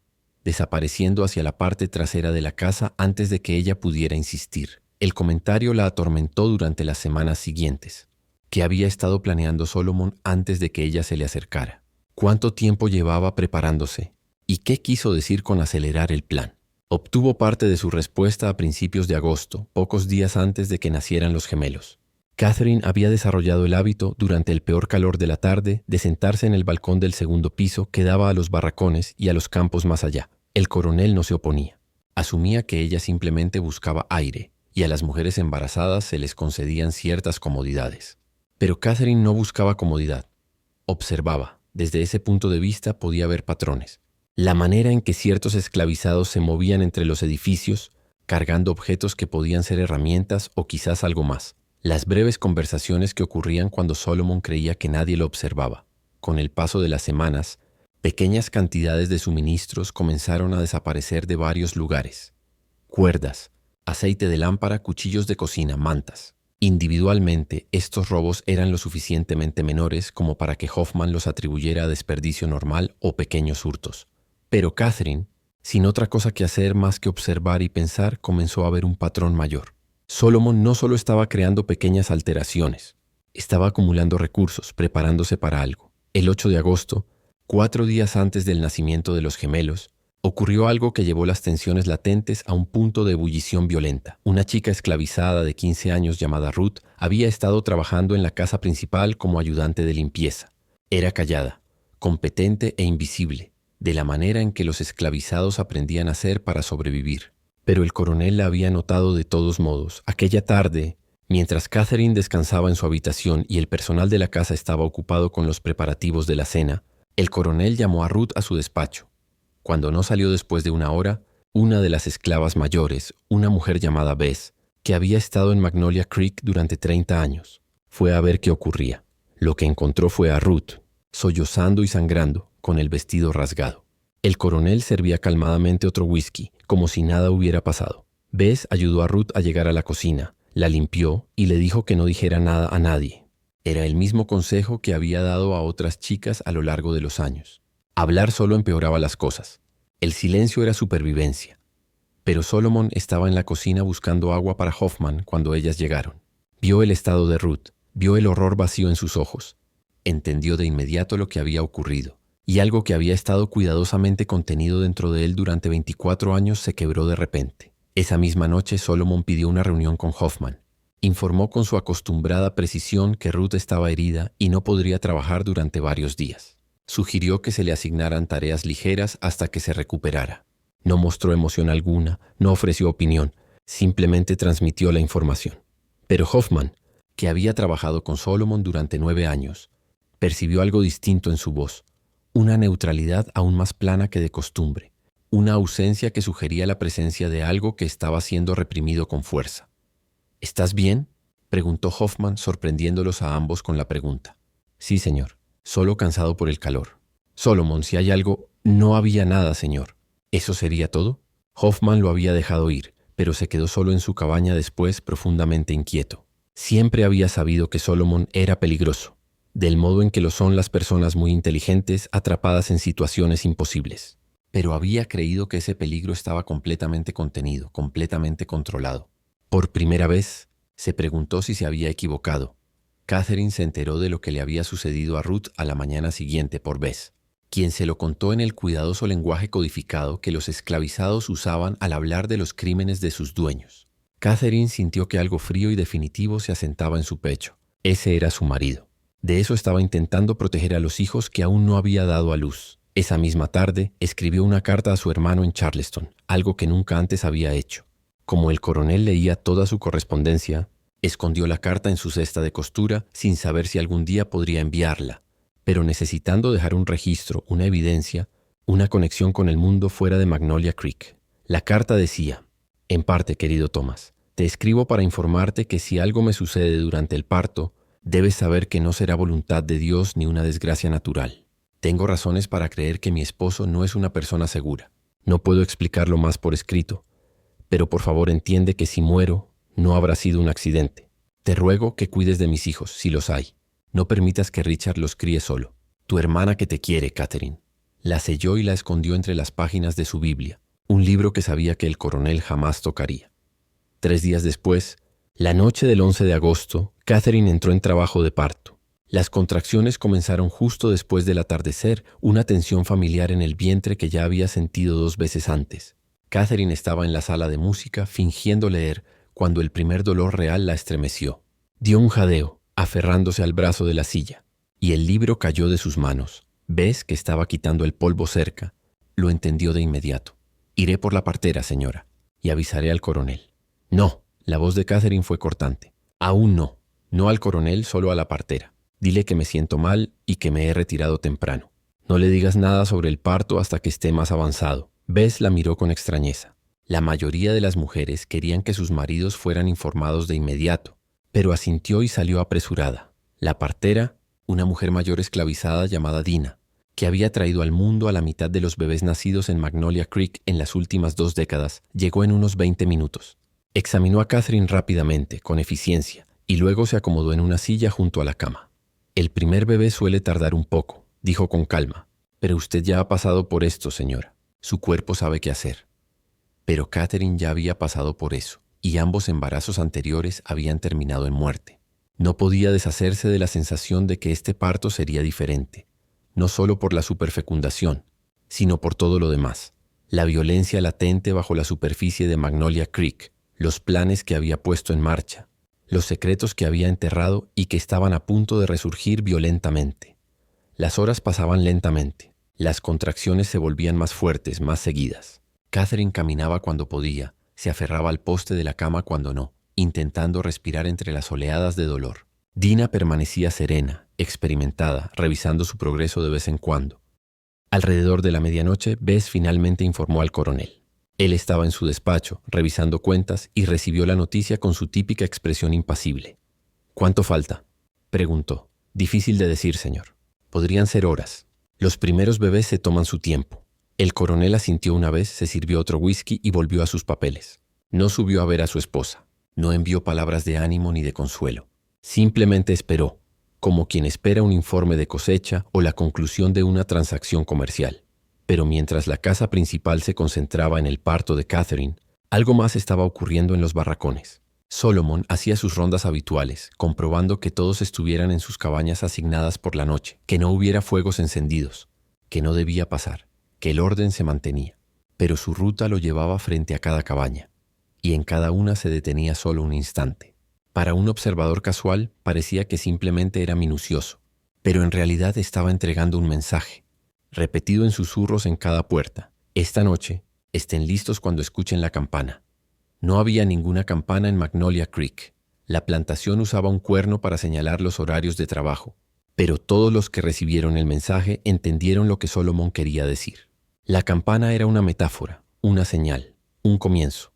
Speaker 1: desapareciendo hacia la parte trasera de la casa antes de que ella pudiera insistir. El comentario la atormentó durante las semanas siguientes. ¿Qué había estado planeando Solomon antes de que ella se le acercara? ¿Cuánto tiempo llevaba preparándose? ¿Y qué quiso decir con acelerar el plan? Obtuvo parte de su respuesta a principios de agosto, pocos días antes de que nacieran los gemelos. Catherine había desarrollado el hábito, durante el peor calor de la tarde, de sentarse en el balcón del segundo piso que daba a los barracones y a los campos más allá. El coronel no se oponía. Asumía que ella simplemente buscaba aire, y a las mujeres embarazadas se les concedían ciertas comodidades. Pero Catherine no buscaba comodidad. Observaba. Desde ese punto de vista podía ver patrones. La manera en que ciertos esclavizados se movían entre los edificios, cargando objetos que podían ser herramientas o quizás algo más. Las breves conversaciones que ocurrían cuando Solomon creía que nadie lo observaba. Con el paso de las semanas, pequeñas cantidades de suministros comenzaron a desaparecer de varios lugares. Cuerdas, aceite de lámpara, cuchillos de cocina, mantas. Individualmente, estos robos eran lo suficientemente menores como para que Hoffman los atribuyera a desperdicio normal o pequeños hurtos. Pero Catherine, sin otra cosa que hacer más que observar y pensar, comenzó a ver un patrón mayor. Solomon no solo estaba creando pequeñas alteraciones, estaba acumulando recursos, preparándose para algo. El 8 de agosto, 4 días antes del nacimiento de los gemelos, Ocurrió algo que llevó las tensiones latentes a un punto de ebullición violenta. Una chica esclavizada de 15 años llamada Ruth había estado trabajando en la casa principal como ayudante de limpieza. Era callada, competente e invisible, de la manera en que los esclavizados aprendían a hacer para sobrevivir. Pero el coronel la había notado de todos modos. Aquella tarde, mientras Catherine descansaba en su habitación y el personal de la casa estaba ocupado con los preparativos de la cena, el coronel llamó a Ruth a su despacho. Cuando no salió después de una hora, una de las esclavas mayores, una mujer llamada Bess, que había estado en Magnolia Creek durante 30 años, fue a ver qué ocurría. Lo que encontró fue a Ruth, sollozando y sangrando, con el vestido rasgado. El coronel servía calmadamente otro whisky, como si nada hubiera pasado. Bess ayudó a Ruth a llegar a la cocina, la limpió y le dijo que no dijera nada a nadie. Era el mismo consejo que había dado a otras chicas a lo largo de los años. Hablar solo empeoraba las cosas. El silencio era supervivencia. Pero Solomon estaba en la cocina buscando agua para Hoffman cuando ellas llegaron. Vio el estado de Ruth, vio el horror vacío en sus ojos. Entendió de inmediato lo que había ocurrido, y algo que había estado cuidadosamente contenido dentro de él durante 24 años se quebró de repente. Esa misma noche Solomon pidió una reunión con Hoffman. Informó con su acostumbrada precisión que Ruth estaba herida y no podría trabajar durante varios días. Sugirió que se le asignaran tareas ligeras hasta que se recuperara. No mostró emoción alguna, no ofreció opinión, simplemente transmitió la información. Pero Hoffman, que había trabajado con Solomon durante 9 años, percibió algo distinto en su voz, una neutralidad aún más plana que de costumbre, una ausencia que sugería la presencia de algo que estaba siendo reprimido con fuerza. ¿Estás bien?, preguntó Hoffman, sorprendiéndolos a ambos con la pregunta. Sí, señor. Solo cansado por el calor. Solomon, si hay algo... No había nada, señor. ¿Eso sería todo? Hoffman lo había dejado ir, pero se quedó solo en su cabaña después, profundamente inquieto. Siempre había sabido que Solomon era peligroso, del modo en que lo son las personas muy inteligentes atrapadas en situaciones imposibles. Pero había creído que ese peligro estaba completamente contenido, completamente controlado. Por primera vez, se preguntó si se había equivocado. Catherine se enteró de lo que le había sucedido a Ruth a la mañana siguiente por Bess, quien se lo contó en el cuidadoso lenguaje codificado que los esclavizados usaban al hablar de los crímenes de sus dueños. Catherine sintió que algo frío y definitivo se asentaba en su pecho. Ese era su marido. De eso estaba intentando proteger a los hijos que aún no había dado a luz. Esa misma tarde escribió una carta a su hermano en Charleston, algo que nunca antes había hecho. Como el coronel leía toda su correspondencia, escondió la carta en su cesta de costura sin saber si algún día podría enviarla, pero necesitando dejar un registro, una evidencia, una conexión con el mundo fuera de Magnolia Creek. La carta decía: en parte, querido Thomas, te escribo para informarte que si algo me sucede durante el parto, debes saber que no será voluntad de Dios ni una desgracia natural. Tengo razones para creer que mi esposo no es una persona segura. No puedo explicarlo más por escrito, pero por favor entiende que si muero, no habrá sido un accidente. Te ruego que cuides de mis hijos, si los hay. No permitas que Richard los críe solo. Tu hermana que te quiere, Catherine. La selló y la escondió entre las páginas de su Biblia, un libro que sabía que el coronel jamás tocaría. 3 días después, la noche del 11 de agosto, Catherine entró en trabajo de parto. Las contracciones comenzaron justo después del atardecer, una tensión familiar en el vientre que ya había sentido 2 veces antes. Catherine estaba en la sala de música fingiendo leer cuando el primer dolor real la estremeció. Dio un jadeo, aferrándose al brazo de la silla, y el libro cayó de sus manos. Bess, que estaba quitando el polvo cerca, lo entendió de inmediato. Iré por la partera, señora, y avisaré al coronel. No, la voz de Catherine fue cortante. Aún no. No al coronel, solo a la partera. Dile que me siento mal y que me he retirado temprano. No le digas nada sobre el parto hasta que esté más avanzado. Bess la miró con extrañeza. La mayoría de las mujeres querían que sus maridos fueran informados de inmediato, pero asintió y salió apresurada. La partera, una mujer mayor esclavizada llamada Dina, que había traído al mundo a la mitad de los bebés nacidos en Magnolia Creek en las últimas 2 décadas, llegó en unos 20 minutos. Examinó a Catherine rápidamente, con eficiencia, y luego se acomodó en una silla junto a la cama. El primer bebé suele tardar un poco, dijo con calma, pero usted ya ha pasado por esto, señora. Su cuerpo sabe qué hacer. Pero Catherine ya había pasado por eso, y ambos embarazos anteriores habían terminado en muerte. No podía deshacerse de la sensación de que este parto sería diferente, no solo por la superfecundación, sino por todo lo demás. la violencia latente bajo la superficie de Magnolia Creek, los planes que había puesto en marcha, los secretos que había enterrado y que estaban a punto de resurgir violentamente. Las horas pasaban lentamente. Las contracciones se volvían más fuertes, más seguidas. Catherine caminaba cuando podía, se aferraba al poste de la cama cuando no, intentando respirar entre las oleadas de dolor. Dina permanecía serena, experimentada, revisando su progreso de vez en cuando. Alrededor de la medianoche, Bess finalmente informó al coronel. Él estaba en su despacho, revisando cuentas, y recibió la noticia con su típica expresión impasible. «¿Cuánto falta?», preguntó. «Difícil de decir, señor. Podrían ser horas. Los primeros bebés se toman su tiempo». El coronel asintió una vez, se sirvió otro whisky y volvió a sus papeles. No subió a ver a su esposa. No envió palabras de ánimo ni de consuelo. Simplemente esperó, como quien espera un informe de cosecha o la conclusión de una transacción comercial. Pero mientras la casa principal se concentraba en el parto de Catherine, algo más estaba ocurriendo en los barracones. Solomon hacía sus rondas habituales, comprobando que todos estuvieran en sus cabañas asignadas por la noche, que no hubiera fuegos encendidos, que no debía pasar, que el orden se mantenía. Pero su ruta lo llevaba frente a cada cabaña, y en cada una se detenía solo un instante. Para un observador casual parecía que simplemente era minucioso, pero en realidad estaba entregando un mensaje, repetido en susurros en cada puerta. Esta noche, estén listos cuando escuchen la campana. No había ninguna campana en Magnolia Creek. La plantación usaba un cuerno para señalar los horarios de trabajo, pero todos los que recibieron el mensaje entendieron lo que Solomon quería decir. La campana era una metáfora, una señal, un comienzo.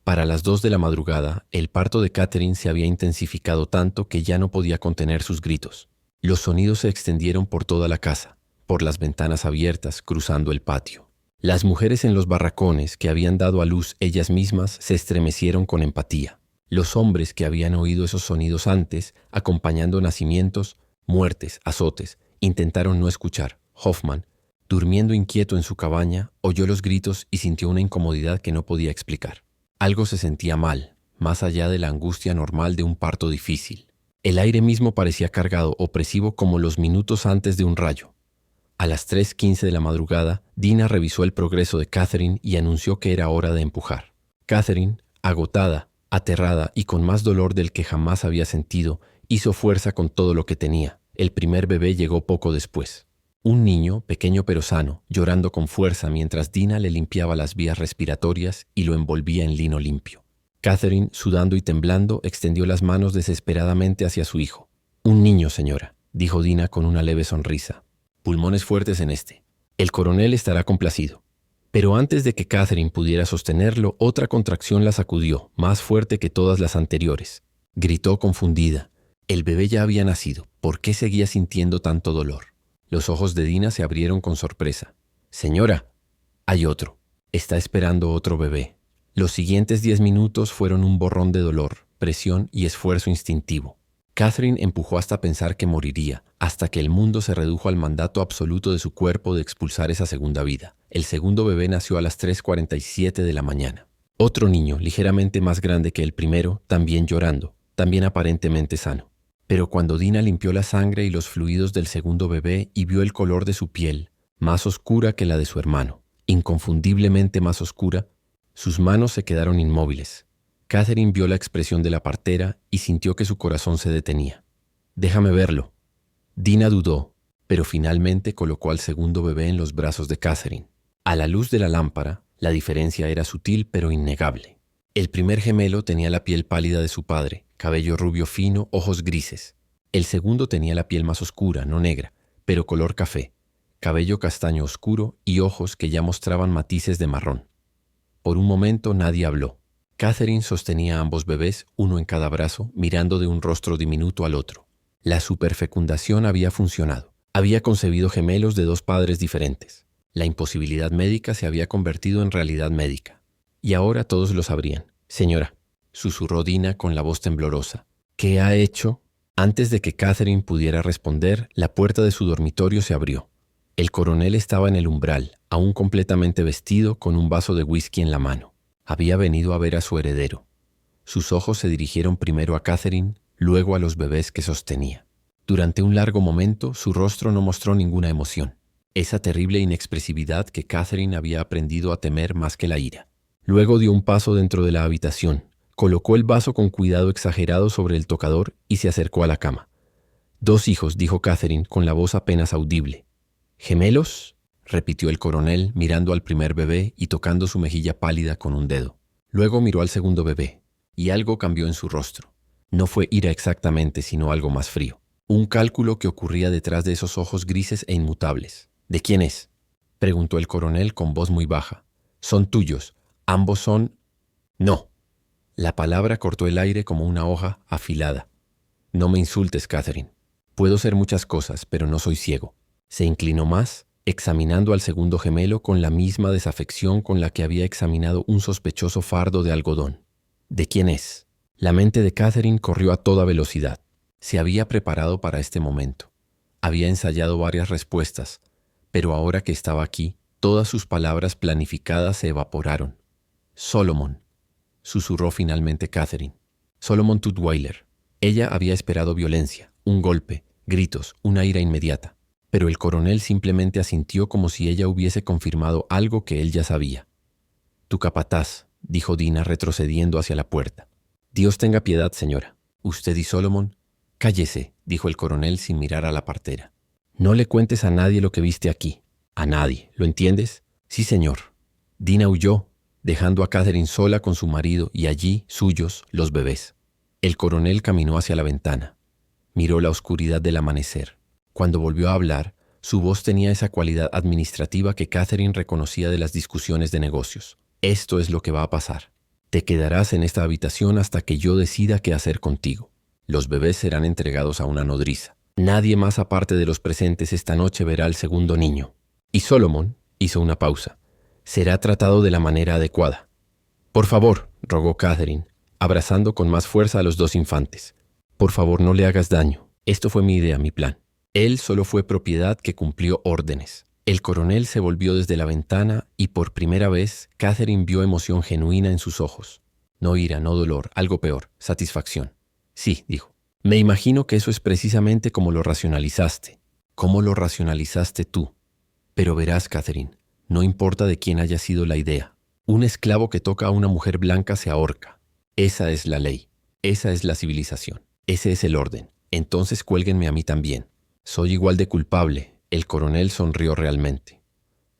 Speaker 1: Para las 2 de la madrugada, el parto de Catherine se había intensificado tanto que ya no podía contener sus gritos. Los sonidos se extendieron por toda la casa, por las ventanas abiertas, cruzando el patio. Las mujeres en los barracones que habían dado a luz ellas mismas se estremecieron con empatía. Los hombres que habían oído esos sonidos antes, acompañando nacimientos, muertes, azotes, intentaron no escuchar. Hoffman, durmiendo inquieto en su cabaña, oyó los gritos y sintió una incomodidad que no podía explicar. Algo se sentía mal, más allá de la angustia normal de un parto difícil. El aire mismo parecía cargado, opresivo como los minutos antes de un rayo. A las 3:15 de la madrugada, Dina revisó el progreso de Catherine y anunció que era hora de empujar. Catherine, agotada, aterrada y con más dolor del que jamás había sentido, hizo fuerza con todo lo que tenía. El primer bebé llegó poco después. Un niño, pequeño pero sano, llorando con fuerza mientras Dina le limpiaba las vías respiratorias y lo envolvía en lino limpio. Catherine, sudando y temblando, extendió las manos desesperadamente hacia su hijo. «Un niño, señora», dijo Dina con una leve sonrisa. «Pulmones fuertes en este. El coronel estará complacido». Pero antes de que Catherine pudiera sostenerlo, otra contracción la sacudió, más fuerte que todas las anteriores. Gritó confundida. El bebé ya había nacido. ¿Por qué seguía sintiendo tanto dolor? Los ojos de Dina se abrieron con sorpresa. «Señora, hay otro. Está esperando otro bebé». Los siguientes 10 minutos fueron un borrón de dolor, presión y esfuerzo instintivo. Catherine empujó hasta pensar que moriría, hasta que el mundo se redujo al mandato absoluto de su cuerpo de expulsar esa segunda vida. El segundo bebé nació a las 3:47 de la mañana. Otro niño, ligeramente más grande que el primero, también llorando, también aparentemente sano. Pero cuando Dina limpió la sangre y los fluidos del segundo bebé y vio el color de su piel, más oscura que la de su hermano, inconfundiblemente más oscura, sus manos se quedaron inmóviles. Catherine vio la expresión de la partera y sintió que su corazón se detenía. «Déjame verlo». Dina dudó, pero finalmente colocó al segundo bebé en los brazos de Catherine. A la luz de la lámpara, la diferencia era sutil pero innegable. El primer gemelo tenía la piel pálida de su padre, cabello rubio fino, ojos grises. El segundo tenía la piel más oscura, no negra, pero color café, cabello castaño oscuro y ojos que ya mostraban matices de marrón. Por un momento nadie habló. Catherine sostenía a ambos bebés, uno en cada brazo, mirando de un rostro diminuto al otro. La superfecundación había funcionado. Había concebido gemelos de 2 padres diferentes. La imposibilidad médica se había convertido en realidad médica. Y ahora todos lo sabrían. «Señora», susurró Dina con la voz temblorosa. «¿Qué ha hecho?» Antes de que Catherine pudiera responder, la puerta de su dormitorio se abrió. El coronel estaba en el umbral, aún completamente vestido, con un vaso de whisky en la mano. Había venido a ver a su heredero. Sus ojos se dirigieron primero a Catherine, luego a los bebés que sostenía. Durante un largo momento, su rostro no mostró ninguna emoción. esa terrible inexpresividad que Catherine había aprendido a temer más que la ira. Luego dio un paso dentro de la habitación, colocó el vaso con cuidado exagerado sobre el tocador y se acercó a la cama. «2 hijos», dijo Catherine con la voz apenas audible. «¿Gemelos?», repitió el coronel mirando al primer bebé y tocando su mejilla pálida con un dedo. Luego miró al segundo bebé, y algo cambió en su rostro. No fue ira exactamente, sino algo más frío. Un cálculo que ocurría detrás de esos ojos grises e inmutables. «¿De quién es?», preguntó el coronel con voz muy baja. «Son tuyos. Ambos son...». «No». La palabra cortó el aire como una hoja afilada. «No me insultes, Catherine. Puedo ser muchas cosas, pero no soy ciego». Se inclinó más, examinando al segundo gemelo con la misma desafección con la que había examinado un sospechoso fardo de algodón. «¿De quién es?». La mente de Catherine corrió a toda velocidad. Se había preparado para este momento. Había ensayado varias respuestas, pero ahora que estaba aquí, todas sus palabras planificadas se evaporaron. «Solomon», susurró finalmente Catherine. «Solomon Tutwiler». Ella había esperado violencia, un golpe, gritos, una ira inmediata. Pero el coronel simplemente asintió como si ella hubiese confirmado algo que él ya sabía. «Tu capataz», dijo Dina retrocediendo hacia la puerta. «Dios tenga piedad, señora. Usted y Solomon...». «Cállese», dijo el coronel sin mirar a la partera. «No le cuentes a nadie lo que viste aquí. A nadie, ¿lo entiendes?». «Sí, señor». Dina huyó, dejando a Catherine sola con su marido y allí, suyos, los bebés. El coronel caminó hacia la ventana. Miró la oscuridad del amanecer. Cuando volvió a hablar, su voz tenía esa cualidad administrativa que Catherine reconocía de las discusiones de negocios. «Esto es lo que va a pasar. Te quedarás en esta habitación hasta que yo decida qué hacer contigo. Los bebés serán entregados a una nodriza. Nadie más aparte de los presentes esta noche verá al segundo niño. Y Solomon», hizo una pausa, «será tratado de la manera adecuada». «Por favor», rogó Catherine, abrazando con más fuerza a los 2 infantes. «Por favor, no le hagas daño. Esto fue mi idea, mi plan». Él solo fue propiedad que cumplió órdenes. El coronel se volvió desde la ventana y por primera vez Catherine vio emoción genuina en sus ojos. No ira, no dolor, algo peor, satisfacción. «Sí», dijo. «Me imagino que eso es precisamente como lo racionalizaste. ¿Cómo lo racionalizaste tú? Pero verás, Catherine, no importa de quién haya sido la idea. Un esclavo que toca a una mujer blanca se ahorca. Esa es la ley. Esa es la civilización. Ese es el orden. Entonces cuélguenme a mí también. Soy igual de culpable». El coronel sonrió realmente.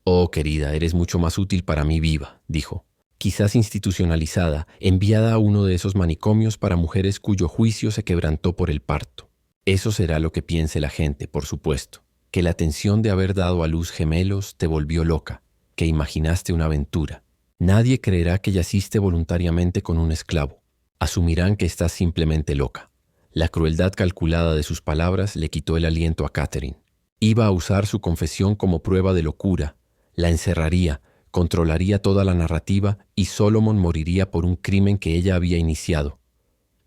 Speaker 1: «Oh, querida, eres mucho más útil para mí viva», dijo. «Quizás institucionalizada, enviada a uno de esos manicomios para mujeres cuyo juicio se quebrantó por el parto. Eso será lo que piense la gente, por supuesto. Que la tensión de haber dado a luz gemelos te volvió loca, que imaginaste una aventura. Nadie creerá que yaciste voluntariamente con un esclavo. Asumirán que estás simplemente loca». La crueldad calculada de sus palabras le quitó el aliento a Catherine. Iba a usar su confesión como prueba de locura, la encerraría, controlaría toda la narrativa y Solomon moriría por un crimen que ella había iniciado.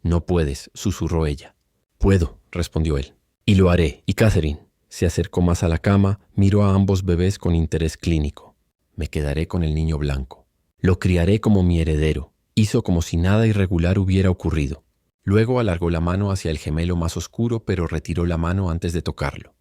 Speaker 1: «No puedes», susurró ella. «Puedo», respondió él. «Y lo haré». Y Catherine se acercó más a la cama, miró a ambos bebés con interés clínico. «Me quedaré con el niño blanco. Lo criaré como mi heredero». Hizo como si nada irregular hubiera ocurrido. Luego alargó la mano hacia el gemelo más oscuro, pero retiró la mano antes de tocarlo.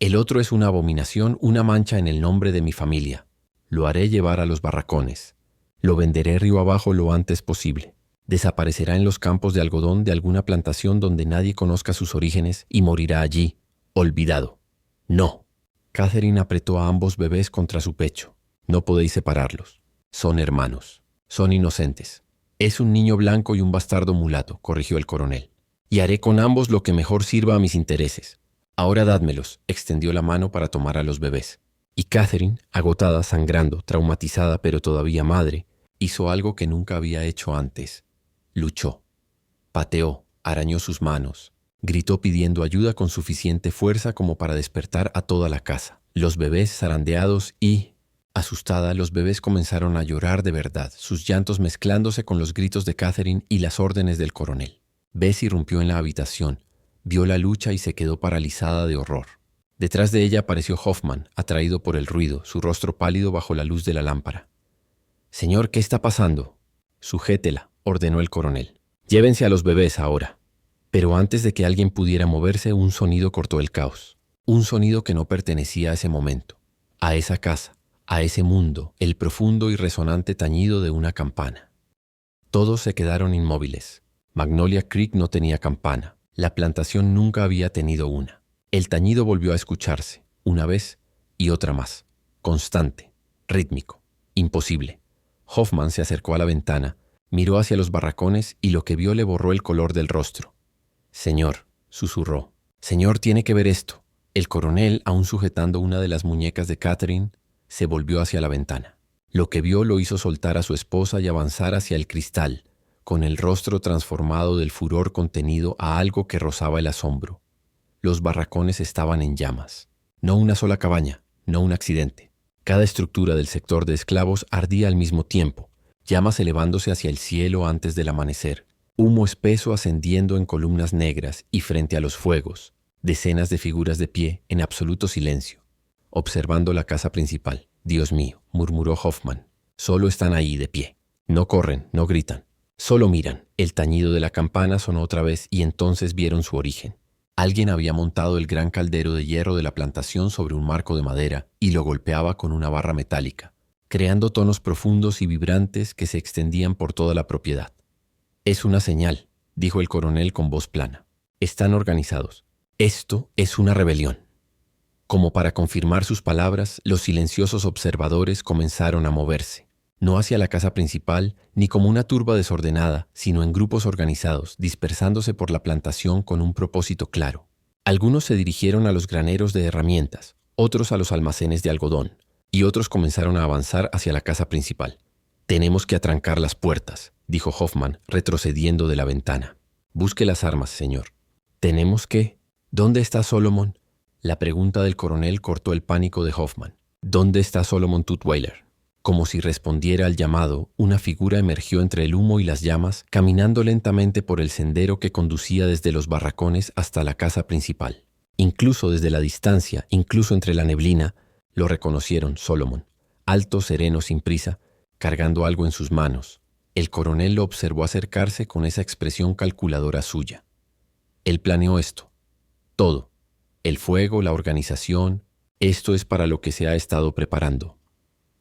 Speaker 1: «El otro es una abominación, una mancha en el nombre de mi familia. Lo haré llevar a los barracones. Lo venderé río abajo lo antes posible. Desaparecerá en los campos de algodón de alguna plantación donde nadie conozca sus orígenes y morirá allí, olvidado». «No». Catherine apretó a ambos bebés contra su pecho. «No podéis separarlos. Son hermanos. Son inocentes». «Es un niño blanco y un bastardo mulato», corrigió el coronel. «Y haré con ambos lo que mejor sirva a mis intereses. Ahora dádmelos», extendió la mano para tomar a los bebés. Y Catherine, agotada, sangrando, traumatizada pero todavía madre, hizo algo que nunca había hecho antes. Luchó. Pateó, arañó sus manos, gritó pidiendo ayuda con suficiente fuerza como para despertar a toda la casa. Los bebés zarandeados y... Asustada, los bebés comenzaron a llorar de verdad, sus llantos mezclándose con los gritos de Catherine y las órdenes del coronel. Bessie irrumpió en la habitación, vio la lucha y se quedó paralizada de horror. Detrás de ella apareció Hoffman, atraído por el ruido, su rostro pálido bajo la luz de la lámpara. «Señor, ¿qué está pasando?». «Sujétela», ordenó el coronel. «Llévense a los bebés ahora». Pero antes de que alguien pudiera moverse, un sonido cortó el caos. Un sonido que no pertenecía a ese momento. a esa casa, a ese mundo, el profundo y resonante tañido de una campana. Todos se quedaron inmóviles. Magnolia Creek no tenía campana. La plantación nunca había tenido una. El tañido volvió a escucharse, una vez y otra más. Constante, rítmico, imposible. Hoffman se acercó a la ventana, miró hacia los barracones y lo que vio le borró el color del rostro. «Señor», susurró, «señor, tiene que ver esto». El coronel, aún sujetando una de las muñecas de Catherine, se volvió hacia la ventana. Lo que vio lo hizo soltar a su esposa y avanzar hacia el cristal, con el rostro transformado del furor contenido a algo que rozaba el asombro. Los barracones estaban en llamas. No una sola cabaña, no un accidente. Cada estructura del sector de esclavos ardía al mismo tiempo, llamas elevándose hacia el cielo antes del amanecer, humo espeso ascendiendo en columnas negras y frente a los fuegos, decenas de figuras de pie en absoluto silencio, observando la casa principal. «Dios mío», murmuró Hoffman, «solo están ahí de pie. No corren, no gritan. Solo miran». El tañido de la campana sonó otra vez y entonces vieron su origen. Alguien había montado el gran caldero de hierro de la plantación sobre un marco de madera y lo golpeaba con una barra metálica, creando tonos profundos y vibrantes que se extendían por toda la propiedad. «Es una señal», dijo el coronel con voz plana. «Están organizados. Esto es una rebelión». Como para confirmar sus palabras, los silenciosos observadores comenzaron a moverse, no hacia la casa principal, ni como una turba desordenada, sino en grupos organizados, dispersándose por la plantación con un propósito claro. Algunos se dirigieron a los graneros de herramientas, otros a los almacenes de algodón, y otros comenzaron a avanzar hacia la casa principal. «Tenemos que atrancar las puertas», dijo Hoffman, retrocediendo de la ventana. «Busque las armas, señor». «¿Tenemos qué? ¿Dónde está Solomon?» La pregunta del coronel cortó el pánico de Hoffman. «¿Dónde está Solomon Tutwiler?» Como si respondiera al llamado, una figura emergió entre el humo y las llamas, caminando lentamente por el sendero que conducía desde los barracones hasta la casa principal. Incluso desde la distancia, incluso entre la neblina, lo reconocieron Solomon, alto, sereno, sin prisa, cargando algo en sus manos. El coronel lo observó acercarse con esa expresión calculadora suya. Él planeó esto. Todo. El fuego, la organización, esto es para lo que se ha estado preparando.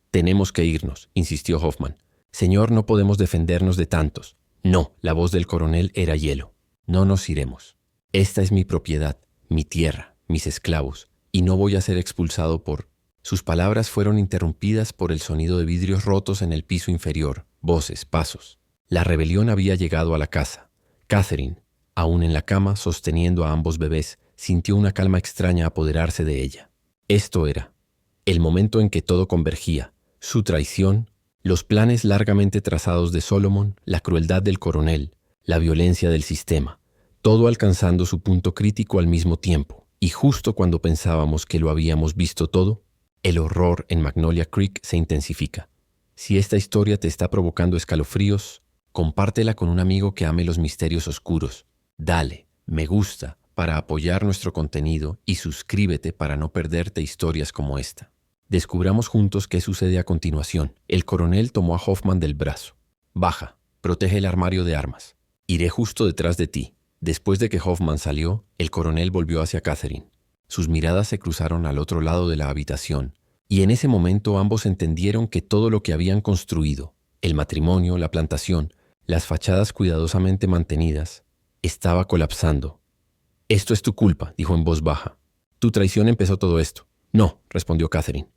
Speaker 1: «Tenemos que irnos», insistió Hoffman. «Señor, no podemos defendernos de tantos». «No», la voz del coronel era hielo. «No nos iremos. Esta es mi propiedad, mi tierra, mis esclavos, y no voy a ser expulsado por...». Sus palabras fueron interrumpidas por el sonido de vidrios rotos en el piso inferior, voces, pasos. La rebelión había llegado a la casa. Catherine, aún en la cama, sosteniendo a ambos bebés, sintió una calma extraña apoderarse de ella. Esto era el momento en que todo convergía. Su traición, los planes largamente trazados de Solomon, la crueldad del coronel, la violencia del sistema, todo alcanzando su punto crítico al mismo tiempo. Y justo cuando pensábamos que lo habíamos visto todo, el horror en Magnolia Creek se intensifica. Si esta historia te está provocando escalofríos, compártela con un amigo que ame los misterios oscuros. Dale, me gusta, para apoyar nuestro contenido y suscríbete para no perderte historias como esta. Descubramos juntos qué sucede a continuación. El coronel tomó a Hoffman del brazo. «Baja, protege el armario de armas. Iré justo detrás de ti». Después de que Hoffman salió, el coronel volvió hacia Catherine. Sus miradas se cruzaron al otro lado de la habitación, y en ese momento ambos entendieron que todo lo que habían construido, el matrimonio, la plantación, las fachadas cuidadosamente mantenidas, estaba colapsando. «Esto es tu culpa», dijo en voz baja. «Tu traición empezó todo esto». «No», respondió Catherine.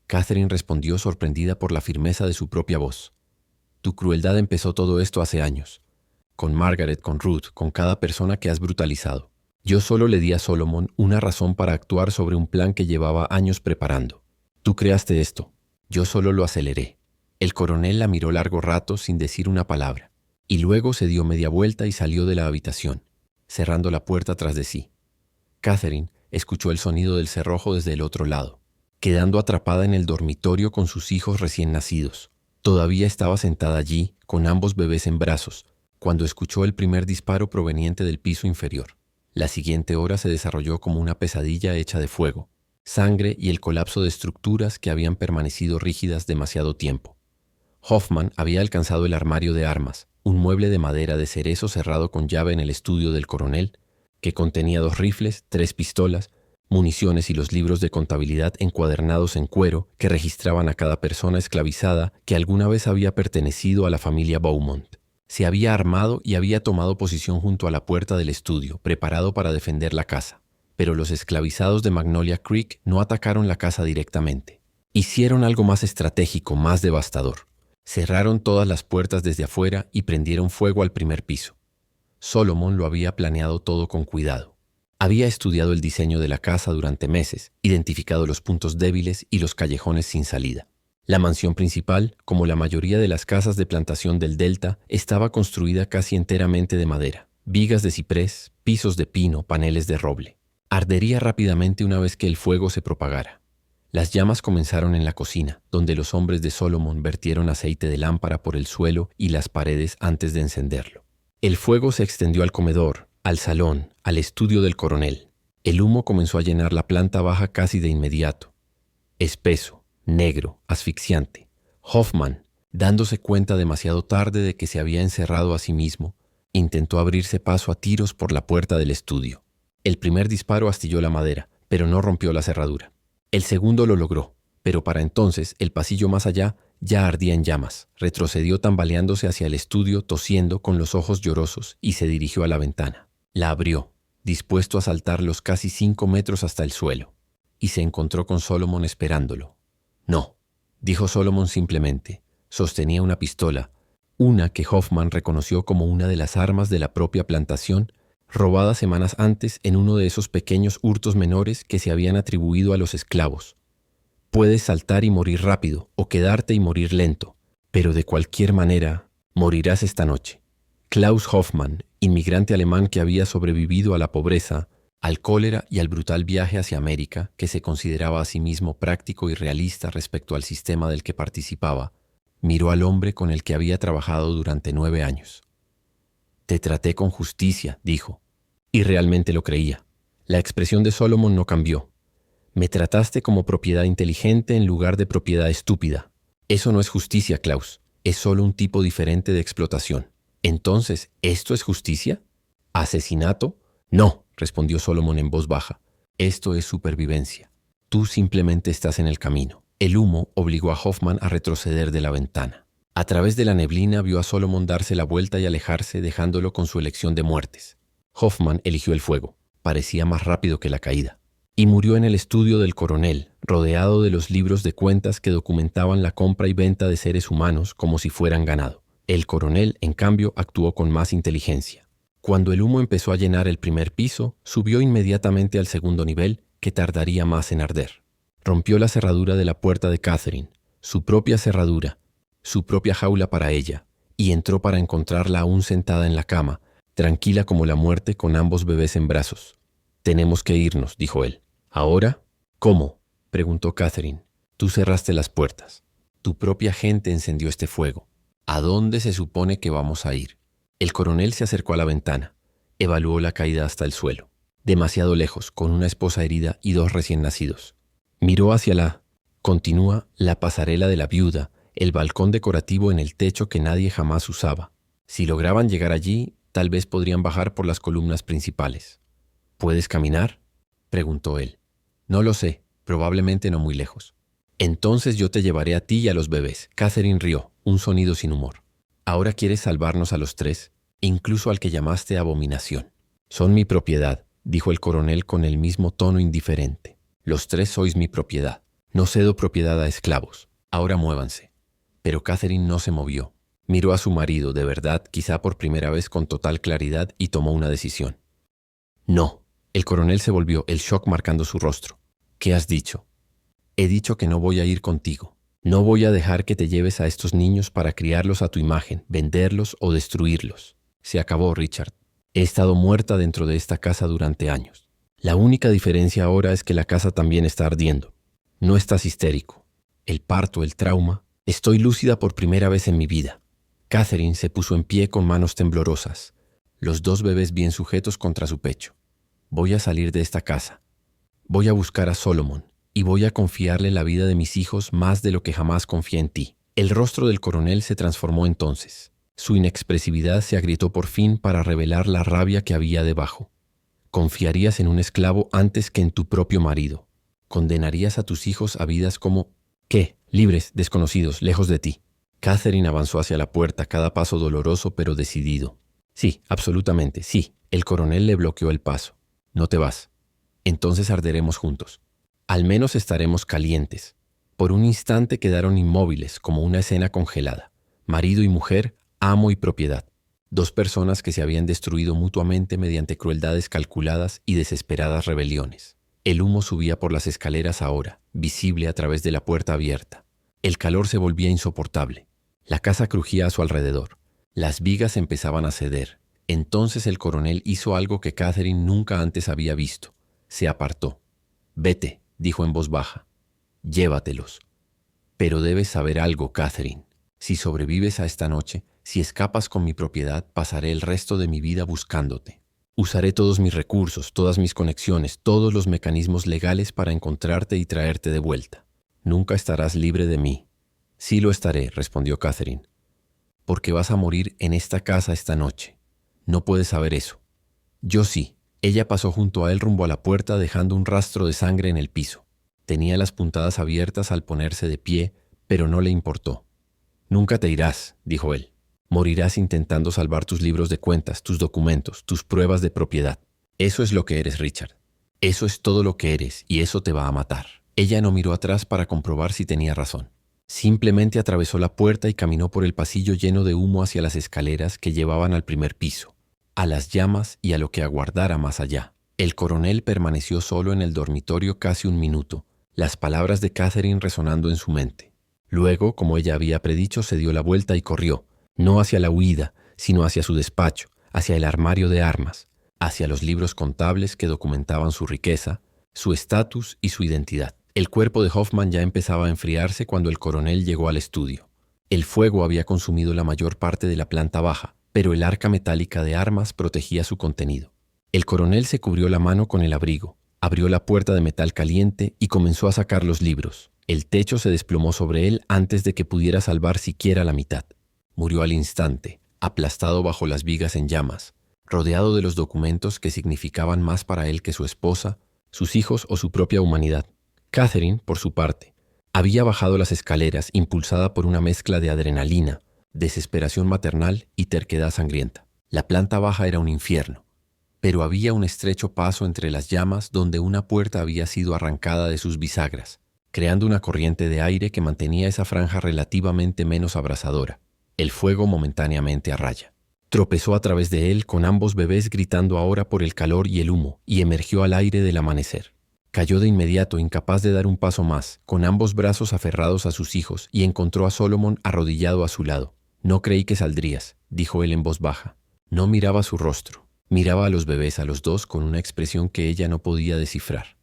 Speaker 1: Catherine respondió sorprendida por la firmeza de su propia voz. «Tu crueldad empezó todo esto hace años. Con Margaret, con Ruth, con cada persona que has brutalizado. Yo solo le di a Solomon una razón para actuar sobre un plan que llevaba años preparando. Tú creaste esto. Yo solo lo aceleré». El coronel la miró largo rato sin decir una palabra, y luego se dio media vuelta y salió de la habitación, cerrando la puerta tras de sí. Catherine escuchó el sonido del cerrojo desde el otro lado, quedando atrapada en el dormitorio con sus hijos recién nacidos. Todavía estaba sentada allí, con ambos bebés en brazos, cuando escuchó el primer disparo proveniente del piso inferior. La siguiente hora se desarrolló como una pesadilla hecha de fuego, sangre y el colapso de estructuras que habían permanecido rígidas demasiado tiempo. Hoffman había alcanzado el armario de armas, un mueble de madera de cerezo cerrado con llave en el estudio del coronel, que contenía 2 rifles, 3 pistolas municiones y los libros de contabilidad encuadernados en cuero que registraban a cada persona esclavizada que alguna vez había pertenecido a la familia Beaumont. Se había armado y había tomado posición junto a la puerta del estudio, preparado para defender la casa. Pero los esclavizados de Magnolia Creek no atacaron la casa directamente. Hicieron algo más estratégico, más devastador. Cerraron todas las puertas desde afuera y prendieron fuego al primer piso. Solomon lo había planeado todo con cuidado. Había estudiado el diseño de la casa durante meses, identificado los puntos débiles y los callejones sin salida. La mansión principal, como la mayoría de las casas de plantación del Delta, estaba construida casi enteramente de madera, vigas de ciprés, pisos de pino, paneles de roble. Ardería rápidamente una vez que el fuego se propagara. Las llamas comenzaron en la cocina, donde los hombres de Solomon vertieron aceite de lámpara por el suelo y las paredes antes de encenderlo. El fuego se extendió al comedor, al salón, al estudio del coronel. El humo comenzó a llenar la planta baja casi de inmediato. Espeso, negro, asfixiante. Hoffman, dándose cuenta demasiado tarde de que se había encerrado a sí mismo, intentó abrirse paso a tiros por la puerta del estudio. El primer disparo astilló la madera, pero no rompió la cerradura. El segundo lo logró, pero para entonces el pasillo más allá ya ardía en llamas. Retrocedió tambaleándose hacia el estudio, tosiendo con los ojos llorosos, y se dirigió a la ventana. La abrió, dispuesto a saltar los casi 5 metros hasta el suelo, y se encontró con Solomon esperándolo. «No», dijo Solomon simplemente. Sostenía una pistola, una que Hoffman reconoció como una de las armas de la propia plantación, robada semanas antes en uno de esos pequeños hurtos menores que se habían atribuido a los esclavos. Puedes saltar y morir rápido, o quedarte y morir lento, pero de cualquier manera, morirás esta noche. Klaus Hoffman, inmigrante alemán que había sobrevivido a la pobreza, al cólera y al brutal viaje hacia América, que se consideraba a sí mismo práctico y realista respecto al sistema del que participaba, miró al hombre con el que había trabajado durante 9 años. «Te traté con justicia», dijo, y realmente lo creía. La expresión de Solomon no cambió. «Me trataste como propiedad inteligente en lugar de propiedad estúpida. Eso no es justicia, Klaus. Es solo un tipo diferente de explotación. Entonces, ¿esto es justicia? ¿Asesinato? No», respondió Solomon en voz baja. «Esto es supervivencia. Tú simplemente estás en el camino». El humo obligó a Hoffman a retroceder de la ventana. A través de la neblina vio a Solomon darse la vuelta y alejarse, dejándolo con su elección de muertes. Hoffman eligió el fuego. Parecía más rápido que la caída. Y murió en el estudio del coronel, rodeado de los libros de cuentas que documentaban la compra y venta de seres humanos como si fueran ganado. El coronel, en cambio, actuó con más inteligencia. Cuando el humo empezó a llenar el primer piso, subió inmediatamente al segundo nivel, que tardaría más en arder. Rompió la cerradura de la puerta de Catherine, su propia cerradura, su propia jaula para ella, y entró para encontrarla aún sentada en la cama, tranquila como la muerte con ambos bebés en brazos. «Tenemos que irnos», dijo él. «¿Ahora? ¿Cómo?», preguntó Catherine. «Tú cerraste las puertas. Tu propia gente encendió este fuego. ¿A dónde se supone que vamos a ir?». El coronel se acercó a la ventana. Evaluó la caída hasta el suelo. Demasiado lejos, con una esposa herida y 2 recién nacidos. Miró hacia la pasarela de la viuda, el balcón decorativo en el techo que nadie jamás usaba. Si lograban llegar allí, tal vez podrían bajar por las columnas principales. «¿Puedes caminar?», preguntó él. «No lo sé, probablemente no muy lejos». «Entonces yo te llevaré a ti y a los bebés». Catherine rió, un sonido sin humor. «¿Ahora quieres salvarnos a los 3, incluso al que llamaste abominación?» «Son mi propiedad», dijo el coronel con el mismo tono indiferente. «Los 3 sois mi propiedad. No cedo propiedad a esclavos. Ahora muévanse». Pero Catherine no se movió. Miró a su marido, de verdad, quizá por primera vez con total claridad, y tomó una decisión. «No». El coronel se volvió, el shock marcando su rostro. «¿Qué has dicho?» «He dicho que no voy a ir contigo. No voy a dejar que te lleves a estos niños para criarlos a tu imagen, venderlos o destruirlos. Se acabó, Richard. He estado muerta dentro de esta casa durante años. La única diferencia ahora es que la casa también está ardiendo. No estás histérico. El parto, el trauma. Estoy lúcida por primera vez en mi vida». Catherine se puso en pie con manos temblorosas, los 2 bebés bien sujetos contra su pecho. «Voy a salir de esta casa. Voy a buscar a Solomon y voy a confiarle la vida de mis hijos más de lo que jamás confié en ti». El rostro del coronel se transformó entonces. Su inexpresividad se agrietó por fin para revelar la rabia que había debajo. Confiarías en un esclavo antes que en tu propio marido. Condenarías a tus hijos a vidas como... ¿Qué? Libres, desconocidos, lejos de ti. Catherine avanzó hacia la puerta, cada paso doloroso pero decidido. Sí, absolutamente, sí. El coronel le bloqueó el paso. No te vas. Entonces arderemos juntos. Al menos estaremos calientes. Por un instante quedaron inmóviles, como una escena congelada. Marido y mujer, amo y propiedad. Dos personas que se habían destruido mutuamente mediante crueldades calculadas y desesperadas rebeliones. El humo subía por las escaleras ahora, visible a través de la puerta abierta. El calor se volvía insoportable. La casa crujía a su alrededor. Las vigas empezaban a ceder. Entonces el coronel hizo algo que Catherine nunca antes había visto. Se apartó. «Vete», dijo en voz baja. «Llévatelos. Pero debes saber algo, Catherine. Si sobrevives a esta noche, si escapas con mi propiedad, pasaré el resto de mi vida buscándote. Usaré todos mis recursos, todas mis conexiones, todos los mecanismos legales para encontrarte y traerte de vuelta. Nunca estarás libre de mí». «Sí lo estaré», respondió Catherine. «Porque vas a morir en esta casa esta noche. No puedes saber eso». «Yo sí». Ella pasó junto a él rumbo a la puerta, dejando un rastro de sangre en el piso. Tenía las puntadas abiertas al ponerse de pie, pero no le importó. «Nunca te irás», dijo él. «Morirás intentando salvar tus libros de cuentas, tus documentos, tus pruebas de propiedad. Eso es lo que eres, Richard. Eso es todo lo que eres, y eso te va a matar». Ella no miró atrás para comprobar si tenía razón. Simplemente atravesó la puerta y caminó por el pasillo lleno de humo hacia las escaleras que llevaban al primer piso, a las llamas y a lo que aguardara más allá. El coronel permaneció solo en el dormitorio casi un minuto, las palabras de Catherine resonando en su mente. Luego, como ella había predicho, se dio la vuelta y corrió, no hacia la huida, sino hacia su despacho, hacia el armario de armas, hacia los libros contables que documentaban su riqueza, su estatus y su identidad. El cuerpo de Hoffman ya empezaba a enfriarse cuando el coronel llegó al estudio. El fuego había consumido la mayor parte de la planta baja, pero el arca metálica de armas protegía su contenido. El coronel se cubrió la mano con el abrigo, abrió la puerta de metal caliente y comenzó a sacar los libros. El techo se desplomó sobre él antes de que pudiera salvar siquiera la mitad. Murió al instante, aplastado bajo las vigas en llamas, rodeado de los documentos que significaban más para él que su esposa, sus hijos o su propia humanidad. Catherine, por su parte, había bajado las escaleras impulsada por una mezcla de adrenalina, desesperación maternal y terquedad sangrienta. La planta baja era un infierno, pero había un estrecho paso entre las llamas donde una puerta había sido arrancada de sus bisagras, creando una corriente de aire que mantenía esa franja relativamente menos abrasadora, el fuego momentáneamente a raya. Tropezó a través de él con ambos bebés gritando ahora por el calor y el humo y emergió al aire del amanecer. Cayó de inmediato, incapaz de dar un paso más, con ambos brazos aferrados a sus hijos, y encontró a Solomon arrodillado a su lado. «No creí que saldrías», dijo él en voz baja. No miraba su rostro. Miraba a los bebés, a los dos, con una expresión que ella no podía descifrar.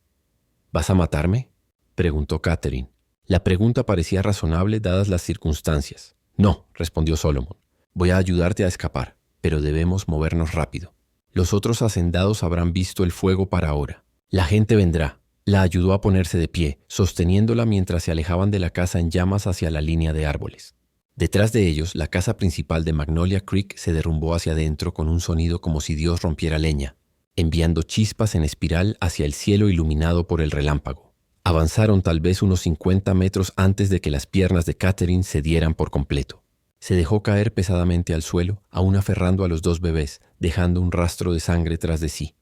Speaker 1: «¿Vas a matarme?», preguntó Catherine. La pregunta parecía razonable dadas las circunstancias. «No», respondió Solomon. «Voy a ayudarte a escapar, pero debemos movernos rápido. Los otros hacendados habrán visto el fuego para ahora. La gente vendrá». La ayudó a ponerse de pie, sosteniéndola mientras se alejaban de la casa en llamas hacia la línea de árboles. Detrás de ellos, la casa principal de Magnolia Creek se derrumbó hacia adentro con un sonido como si Dios rompiera leña, enviando chispas en espiral hacia el cielo iluminado por el relámpago. Avanzaron tal vez unos 50 metros antes de que las piernas de Catherine cedieran por completo. Se dejó caer pesadamente al suelo, aún aferrando a los dos bebés, dejando un rastro de sangre tras de sí.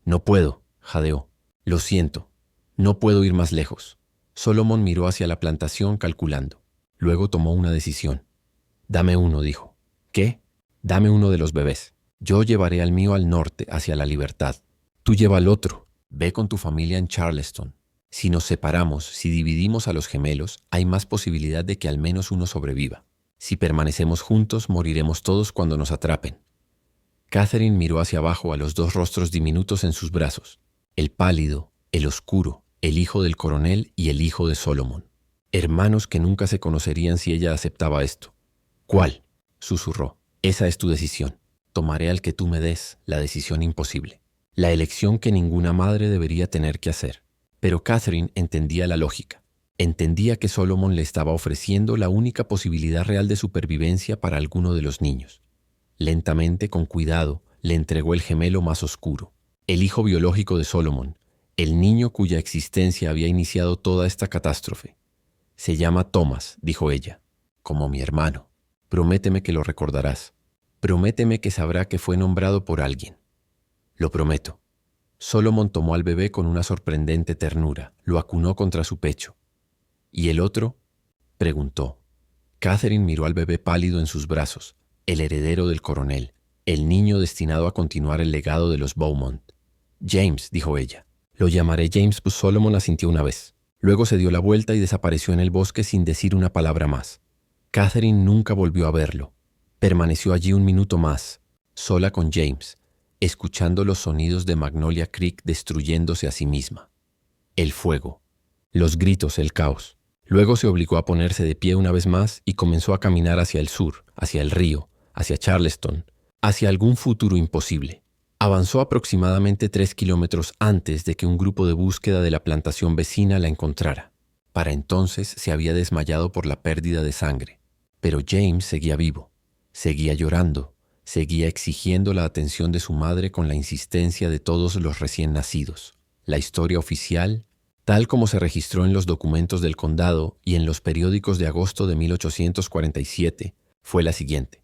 Speaker 1: «No puedo», jadeó. «Lo siento. No puedo ir más lejos». Solomon miró hacia la plantación calculando. Luego tomó una decisión. «Dame uno», dijo. «¿Qué?» «Dame uno de los bebés. Yo llevaré al mío al norte, hacia la libertad. Tú lleva al otro. Ve con tu familia en Charleston. Si nos separamos, si dividimos a los gemelos, hay más posibilidad de que al menos uno sobreviva. Si permanecemos juntos, moriremos todos cuando nos atrapen». Catherine miró hacia abajo a los dos rostros diminutos en sus brazos. El pálido, el oscuro, el hijo del coronel y el hijo de Solomon. Hermanos que nunca se conocerían si ella aceptaba esto. «¿Cuál?», susurró. «Esa es tu decisión. Tomaré al que tú me des, la decisión imposible. La elección que ninguna madre debería tener que hacer». Pero Catherine entendía la lógica. Entendía que Solomon le estaba ofreciendo la única posibilidad real de supervivencia para alguno de los niños. Lentamente, con cuidado, le entregó el gemelo más oscuro. el hijo biológico de Solomon, el niño cuya existencia había iniciado toda esta catástrofe. Se llama Thomas, dijo ella, como mi hermano. Prométeme que lo recordarás. Prométeme que sabrá que fue nombrado por alguien. Lo prometo. Solomon tomó al bebé con una sorprendente ternura, lo acunó contra su pecho. ¿Y el otro?, preguntó. Catherine miró al bebé pálido en sus brazos, el heredero del coronel, el niño destinado a continuar el legado de los Beaumont. James, dijo ella. Lo llamaré James, pues Solomon asintió una vez. Luego se dio la vuelta y desapareció en el bosque sin decir una palabra más. Catherine nunca volvió a verlo. Permaneció allí un minuto más, sola con James, escuchando los sonidos de Magnolia Creek destruyéndose a sí misma. El fuego, los gritos, el caos. Luego se obligó a ponerse de pie una vez más y comenzó a caminar hacia el sur, hacia el río, hacia Charleston, hacia algún futuro imposible. Avanzó aproximadamente 3 kilómetros antes de que un grupo de búsqueda de la plantación vecina la encontrara. Para entonces se había desmayado por la pérdida de sangre. Pero James seguía vivo, seguía llorando, seguía exigiendo la atención de su madre con la insistencia de todos los recién nacidos. La historia oficial, tal como se registró en los documentos del condado y en los periódicos de agosto de 1847, fue la siguiente.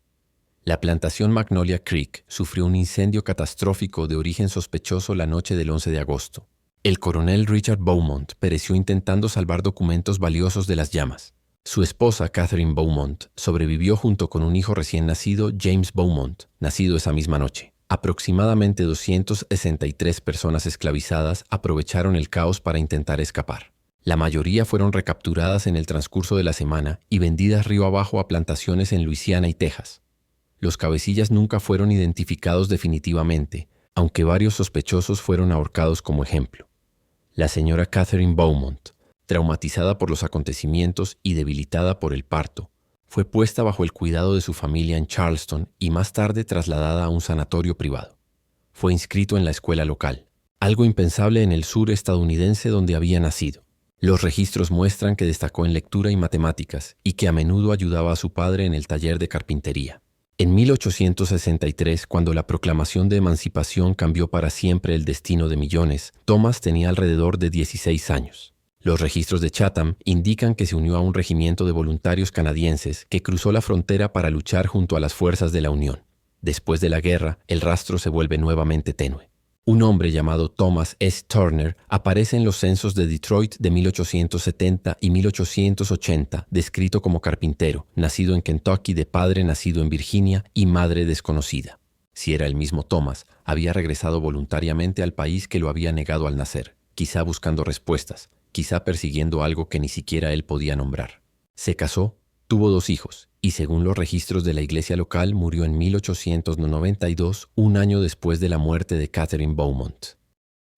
Speaker 1: La plantación Magnolia Creek sufrió un incendio catastrófico de origen sospechoso la noche del 11 de agosto. El coronel Richard Beaumont pereció intentando salvar documentos valiosos de las llamas. Su esposa, Catherine Beaumont, sobrevivió junto con un hijo recién nacido, James Beaumont, nacido esa misma noche. Aproximadamente 263 personas esclavizadas aprovecharon el caos para intentar escapar. La mayoría fueron recapturadas en el transcurso de la semana y vendidas río abajo a plantaciones en Luisiana y Texas. Los cabecillas nunca fueron identificados definitivamente, aunque varios sospechosos fueron ahorcados como ejemplo. La señora Catherine Beaumont, traumatizada por los acontecimientos y debilitada por el parto, fue puesta bajo el cuidado de su familia en Charleston y más tarde trasladada a un sanatorio privado. Fue inscrito en la escuela local, algo impensable en el sur estadounidense donde había nacido. Los registros muestran que destacó en lectura y matemáticas y que a menudo ayudaba a su padre en el taller de carpintería. En 1863, cuando la proclamación de emancipación cambió para siempre el destino de millones, Thomas tenía alrededor de 16 años. Los registros de Chatham indican que se unió a un regimiento de voluntarios canadienses que cruzó la frontera para luchar junto a las fuerzas de la Unión. Después de la guerra, el rastro se vuelve nuevamente tenue. Un hombre llamado Thomas S. Turner aparece en los censos de Detroit de 1870 y 1880, descrito como carpintero, nacido en Kentucky de padre nacido en Virginia y madre desconocida. Si era el mismo Thomas, había regresado voluntariamente al país que lo había negado al nacer, quizá buscando respuestas, quizá persiguiendo algo que ni siquiera él podía nombrar. Se casó, tuvo 2 hijos, y según los registros de la iglesia local, murió en 1892, un año después de la muerte de Catherine Beaumont.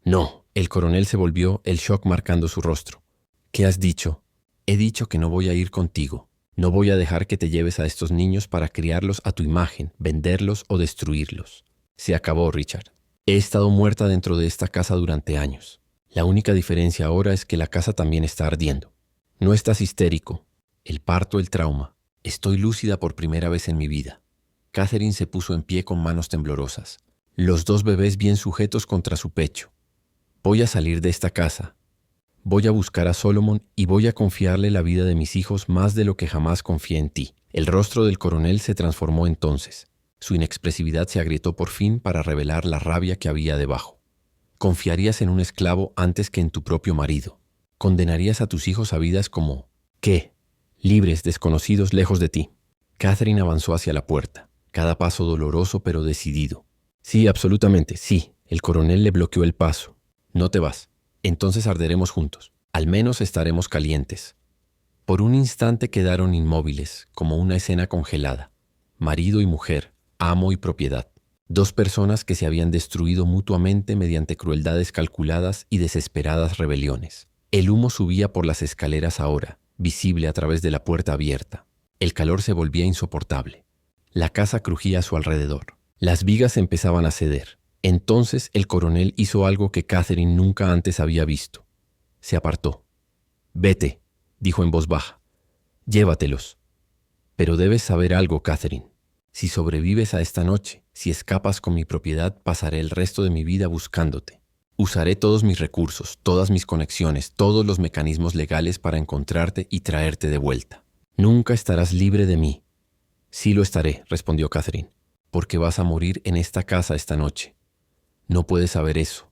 Speaker 1: No, el coronel se volvió, el shock marcando su rostro. ¿Qué has dicho? He dicho que no voy a ir contigo. No voy a dejar que te lleves a estos niños para criarlos a tu imagen, venderlos o destruirlos. Se acabó, Richard. He estado muerta dentro de esta casa durante años. La única diferencia ahora es que la casa también está ardiendo. No estás histérico. El parto, el trauma. Estoy lúcida por primera vez en mi vida. Catherine se puso en pie con manos temblorosas. Los 2 bebés bien sujetos contra su pecho. Voy a salir de esta casa. Voy a buscar a Solomon y voy a confiarle la vida de mis hijos más de lo que jamás confié en ti. El rostro del coronel se transformó entonces. Su inexpresividad se agrietó por fin para revelar la rabia que había debajo. Confiarías en un esclavo antes que en tu propio marido. Condenarías a tus hijos a vidas como... ¿qué? Libres, desconocidos, lejos de ti. Catherine avanzó hacia la puerta, cada paso doloroso pero decidido. Sí, absolutamente, sí. El coronel le bloqueó el paso. No te vas. Entonces arderemos juntos. Al menos estaremos calientes. Por un instante quedaron inmóviles, como una escena congelada. Marido y mujer, amo y propiedad. 2 personas que se habían destruido mutuamente mediante crueldades calculadas y desesperadas rebeliones. El humo subía por las escaleras ahora, visible a través de la puerta abierta. El calor se volvía insoportable. La casa crujía a su alrededor. Las vigas empezaban a ceder. Entonces el coronel hizo algo que Catherine nunca antes había visto. Se apartó. «Vete», dijo en voz baja. «Llévatelos». «Pero debes saber algo, Catherine». Si sobrevives a esta noche, si escapas con mi propiedad, pasaré el resto de mi vida buscándote. Usaré todos mis recursos, todas mis conexiones, todos los mecanismos legales para encontrarte y traerte de vuelta. Nunca estarás libre de mí. Sí lo estaré, respondió Catherine, porque vas a morir en esta casa esta noche. No puedes saber eso.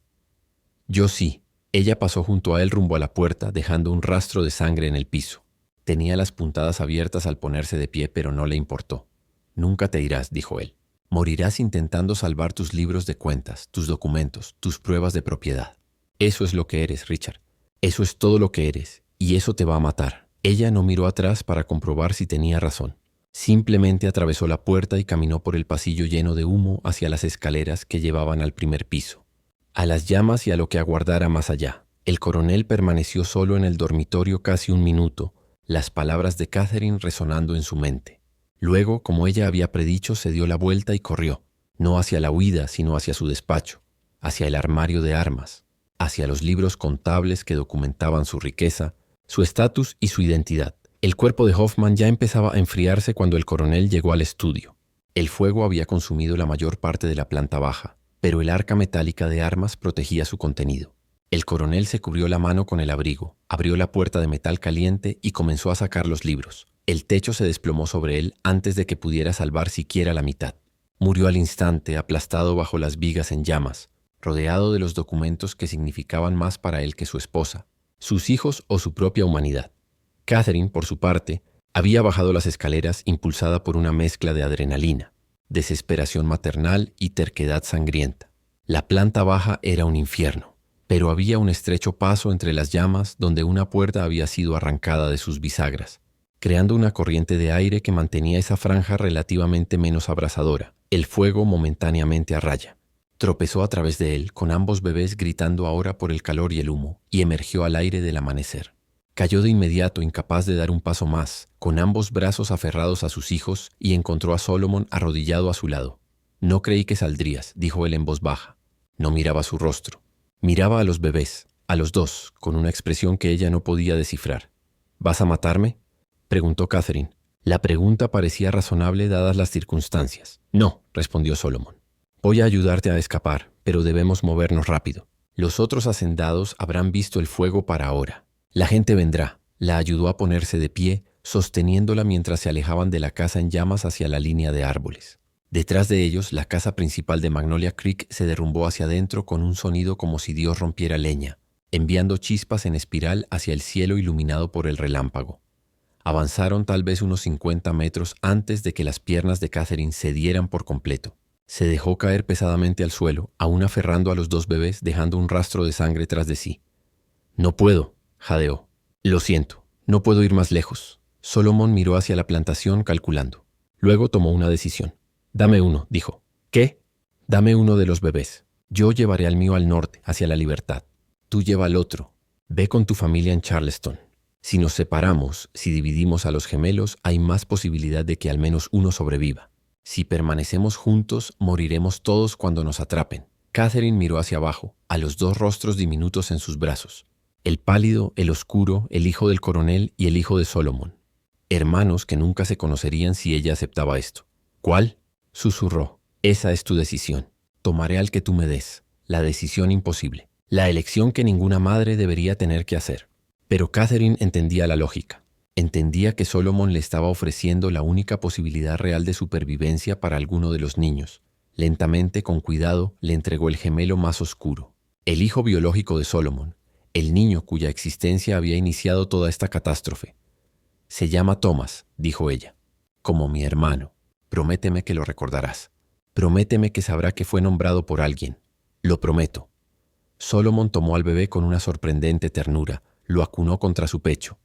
Speaker 1: Yo sí. Ella pasó junto a él rumbo a la puerta, dejando un rastro de sangre en el piso. Tenía las puntadas abiertas al ponerse de pie, pero no le importó. Nunca te irás, dijo él. Morirás intentando salvar tus libros de cuentas, tus documentos, tus pruebas de propiedad. Eso es lo que eres, Richard. Eso es todo lo que eres, y eso te va a matar. Ella no miró atrás para comprobar si tenía razón. Simplemente atravesó la puerta y caminó por el pasillo lleno de humo hacia las escaleras que llevaban al primer piso. A las llamas y a lo que aguardara más allá. El coronel permaneció solo en el dormitorio casi un minuto, las palabras de Catherine resonando en su mente. Luego, como ella había predicho, se dio la vuelta y corrió, no hacia la huida, sino hacia su despacho, hacia el armario de armas, hacia los libros contables que documentaban su riqueza, su estatus y su identidad. El cuerpo de Hoffman ya empezaba a enfriarse cuando el coronel llegó al estudio. El fuego había consumido la mayor parte de la planta baja, pero el arca metálica de armas protegía su contenido. El coronel se cubrió la mano con el abrigo, abrió la puerta de metal caliente y comenzó a sacar los libros. El techo se desplomó sobre él antes de que pudiera salvar siquiera la mitad. Murió al instante, aplastado bajo las vigas en llamas, rodeado de los documentos que significaban más para él que su esposa, sus hijos o su propia humanidad. Catherine, por su parte, había bajado las escaleras impulsada por una mezcla de adrenalina, desesperación maternal y terquedad sangrienta. La planta baja era un infierno, pero había un estrecho paso entre las llamas donde una puerta había sido arrancada de sus bisagras, creando una corriente de aire que mantenía esa franja relativamente menos abrasadora, el fuego momentáneamente a raya. Tropezó a través de él, con ambos bebés gritando ahora por el calor y el humo, y emergió al aire del amanecer. Cayó de inmediato, incapaz de dar un paso más, con ambos brazos aferrados a sus hijos, y encontró a Solomon arrodillado a su lado. «No creí que saldrías», dijo él en voz baja. No miraba su rostro. Miraba a los bebés, a los dos, con una expresión que ella no podía descifrar. «¿Vas a matarme?», preguntó Catherine. La pregunta parecía razonable dadas las circunstancias. «No», respondió Solomon. «Voy a ayudarte a escapar, pero debemos movernos rápido. Los otros hacendados habrán visto el fuego para ahora. La gente vendrá». La ayudó a ponerse de pie, sosteniéndola mientras se alejaban de la casa en llamas hacia la línea de árboles. Detrás de ellos, la casa principal de Magnolia Creek se derrumbó hacia adentro con un sonido como si Dios rompiera leña, enviando chispas en espiral hacia el cielo iluminado por el relámpago. Avanzaron tal vez unos 50 metros antes de que las piernas de Catherine cedieran por completo. Se dejó caer pesadamente al suelo, aún aferrando a los dos bebés, dejando un rastro de sangre tras de sí. «No puedo», jadeó. «Lo siento, no puedo ir más lejos». Solomon miró hacia la plantación calculando. Luego tomó una decisión. «Dame uno», dijo. «¿Qué?» «Dame uno de los bebés. Yo llevaré al mío al norte, hacia la libertad. Tú lleva al otro. Ve con tu familia en Charleston. Si nos separamos, si dividimos a los gemelos, hay más posibilidad de que al menos uno sobreviva. Si permanecemos juntos, moriremos todos cuando nos atrapen». Catherine miró hacia abajo, a los dos rostros diminutos en sus brazos. El pálido, el oscuro, el hijo del coronel y el hijo de Solomon. Hermanos que nunca se conocerían si ella aceptaba esto. «¿Cuál?», susurró. «Esa es tu decisión. Tomaré al que tú me des. La decisión imposible. La elección que ninguna madre debería tener que hacer». Pero Catherine entendía la lógica. Entendía que Solomon le estaba ofreciendo la única posibilidad real de supervivencia para alguno de los niños. Lentamente, con cuidado, le entregó el gemelo más oscuro. El hijo biológico de Solomon. El niño cuya existencia había iniciado toda esta catástrofe. «Se llama Thomas», dijo ella. «Como mi hermano. Prométeme que lo recordarás. Prométeme que sabrá que fue nombrado por alguien. Lo prometo». Solomon tomó al bebé con una sorprendente ternura, lo acunó contra su pecho.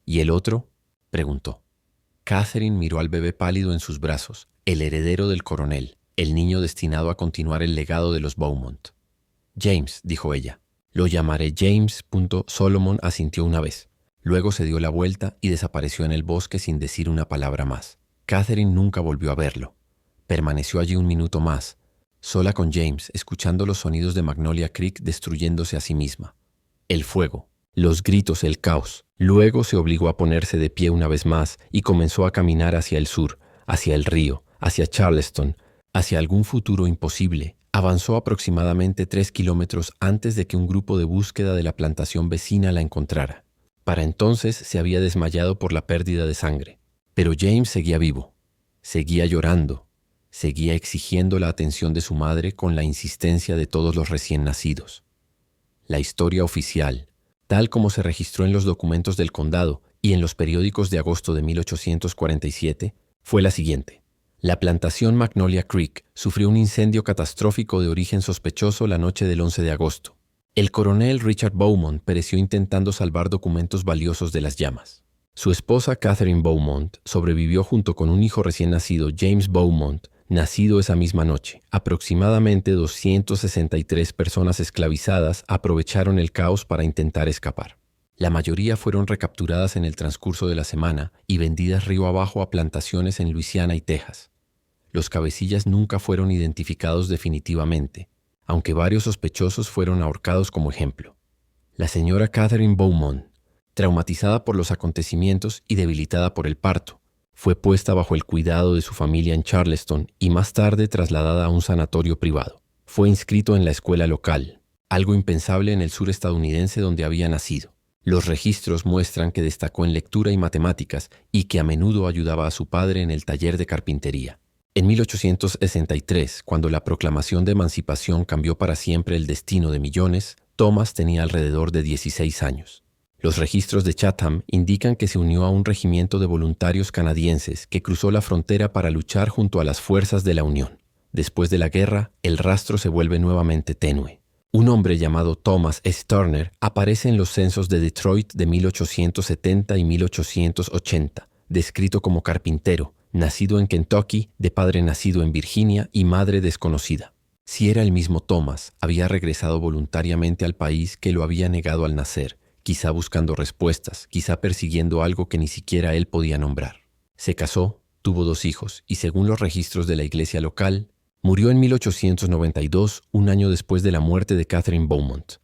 Speaker 1: «¿Y el otro?», preguntó. Catherine miró al bebé pálido en sus brazos, el heredero del coronel, el niño destinado a continuar el legado de los Beaumont. «James», dijo ella. «Lo llamaré James». Solomon asintió una vez. Luego se dio la vuelta y desapareció en el bosque sin decir una palabra más. Catherine nunca volvió a verlo. Permaneció allí un minuto más, sola con James, escuchando los sonidos de Magnolia Creek destruyéndose a sí misma. El fuego, los gritos, el caos. Luego se obligó a ponerse de pie una vez más y comenzó a caminar hacia el sur, hacia el río, hacia Charleston, hacia algún futuro imposible, avanzó aproximadamente 3 kilómetros antes de que un grupo de búsqueda de la plantación vecina la encontrara. Para entonces se había desmayado por la pérdida de sangre. Pero James seguía vivo, seguía llorando, seguía exigiendo la atención de su madre con la insistencia de todos los recién nacidos. La historia oficial, tal como se registró en los documentos del condado y en los periódicos de agosto de 1847, fue la siguiente. La plantación Magnolia Creek sufrió un incendio catastrófico de origen sospechoso la noche del 11 de agosto. El coronel Richard Beaumont pereció intentando salvar documentos valiosos de las llamas. Su esposa Catherine Beaumont sobrevivió junto con un hijo recién nacido, James Beaumont, nacido esa misma noche. Aproximadamente 263 personas esclavizadas aprovecharon el caos para intentar escapar. La mayoría fueron recapturadas en el transcurso de la semana y vendidas río abajo a plantaciones en Luisiana y Texas. Los cabecillas nunca fueron identificados definitivamente, aunque varios sospechosos fueron ahorcados como ejemplo. La señora Catherine Beaumont, traumatizada por los acontecimientos y debilitada por el parto, fue puesta bajo el cuidado de su familia en Charleston y más tarde trasladada a un sanatorio privado. Fue inscrito en la escuela local, algo impensable en el sur estadounidense donde había nacido. Los registros muestran que destacó en lectura y matemáticas y que a menudo ayudaba a su padre en el taller de carpintería. En 1863, cuando la proclamación de emancipación cambió para siempre el destino de millones, Thomas tenía alrededor de 16 años. Los registros de Chatham indican que se unió a un regimiento de voluntarios canadienses que cruzó la frontera para luchar junto a las fuerzas de la Unión. Después de la guerra, el rastro se vuelve nuevamente tenue. Un hombre llamado Thomas S. Turner aparece en los censos de Detroit de 1870 y 1880, descrito como carpintero, nacido en Kentucky, de padre nacido en Virginia y madre desconocida. Si era el mismo Thomas, había regresado voluntariamente al país que lo había negado al nacer, quizá buscando respuestas, quizá persiguiendo algo que ni siquiera él podía nombrar. Se casó, tuvo 2 hijos y según los registros de la iglesia local, murió en 1892, un año después de la muerte de Catherine Beaumont.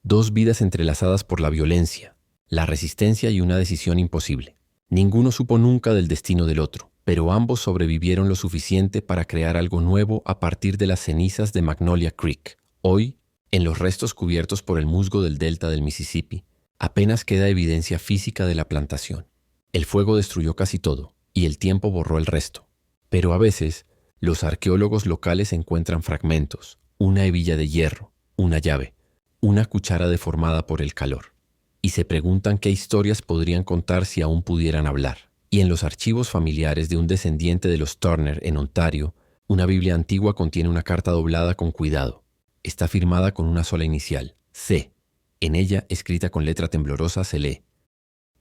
Speaker 1: 2 vidas entrelazadas por la violencia, la resistencia y una decisión imposible. Ninguno supo nunca del destino del otro, pero ambos sobrevivieron lo suficiente para crear algo nuevo a partir de las cenizas de Magnolia Creek. Hoy, en los restos cubiertos por el musgo del delta del Mississippi, apenas queda evidencia física de la plantación. El fuego destruyó casi todo, y el tiempo borró el resto. Pero a veces, los arqueólogos locales encuentran fragmentos, una hebilla de hierro, una llave, una cuchara deformada por el calor. Y se preguntan qué historias podrían contar si aún pudieran hablar. Y en los archivos familiares de un descendiente de los Turner en Ontario, una Biblia antigua contiene una carta doblada con cuidado. Está firmada con una sola inicial, C. En ella, escrita con letra temblorosa, se lee: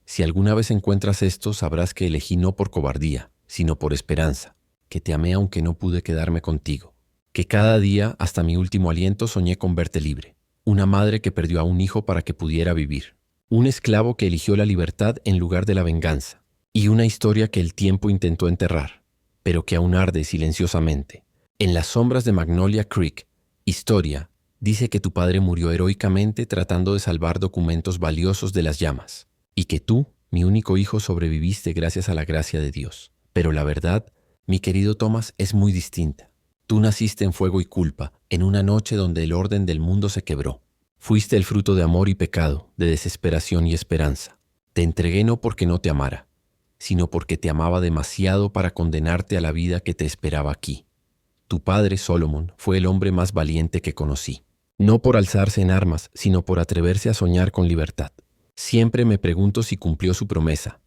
Speaker 1: Si alguna vez encuentras esto, sabrás que elegí no por cobardía, sino por esperanza, que te amé aunque no pude quedarme contigo, que cada día, hasta mi último aliento, soñé con verte libre, una madre que perdió a un hijo para que pudiera vivir, un esclavo que eligió la libertad en lugar de la venganza, y una historia que el tiempo intentó enterrar, pero que aún arde silenciosamente. En las sombras de Magnolia Creek, historia dice que tu padre murió heroicamente tratando de salvar documentos valiosos de las llamas, y que tú, mi único hijo, sobreviviste gracias a la gracia de Dios. Pero la verdad, mi querido Thomas, es muy distinta. Tú naciste en fuego y culpa, en una noche donde el orden del mundo se quebró. Fuiste el fruto de amor y pecado, de desesperación y esperanza. Te entregué no porque no te amara, sino porque te amaba demasiado para condenarte a la vida que te esperaba aquí. Tu padre, Solomon, fue el hombre más valiente que conocí. No por alzarse en armas, sino por atreverse a soñar con libertad. Siempre me pregunto si cumplió su promesa,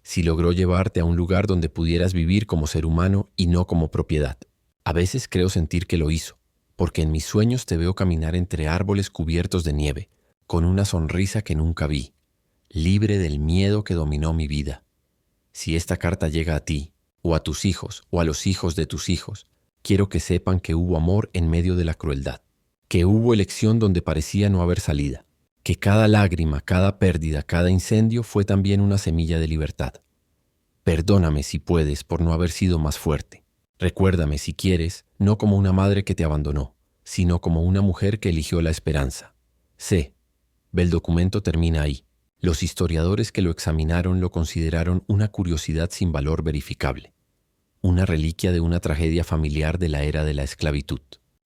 Speaker 1: si logró llevarte a un lugar donde pudieras vivir como ser humano y no como propiedad. A veces creo sentir que lo hizo, porque en mis sueños te veo caminar entre árboles cubiertos de nieve, con una sonrisa que nunca vi, libre del miedo que dominó mi vida. Si esta carta llega a ti, o a tus hijos, o a los hijos de tus hijos, quiero que sepan que hubo amor en medio de la crueldad, que hubo elección donde parecía no haber salida, que cada lágrima, cada pérdida, cada incendio fue también una semilla de libertad. Perdóname si puedes por no haber sido más fuerte. Recuérdame si quieres, no como una madre que te abandonó, sino como una mujer que eligió la esperanza. C. El documento termina ahí. Los historiadores que lo examinaron lo consideraron una curiosidad sin valor verificable. una reliquia de una tragedia familiar de la era de la esclavitud.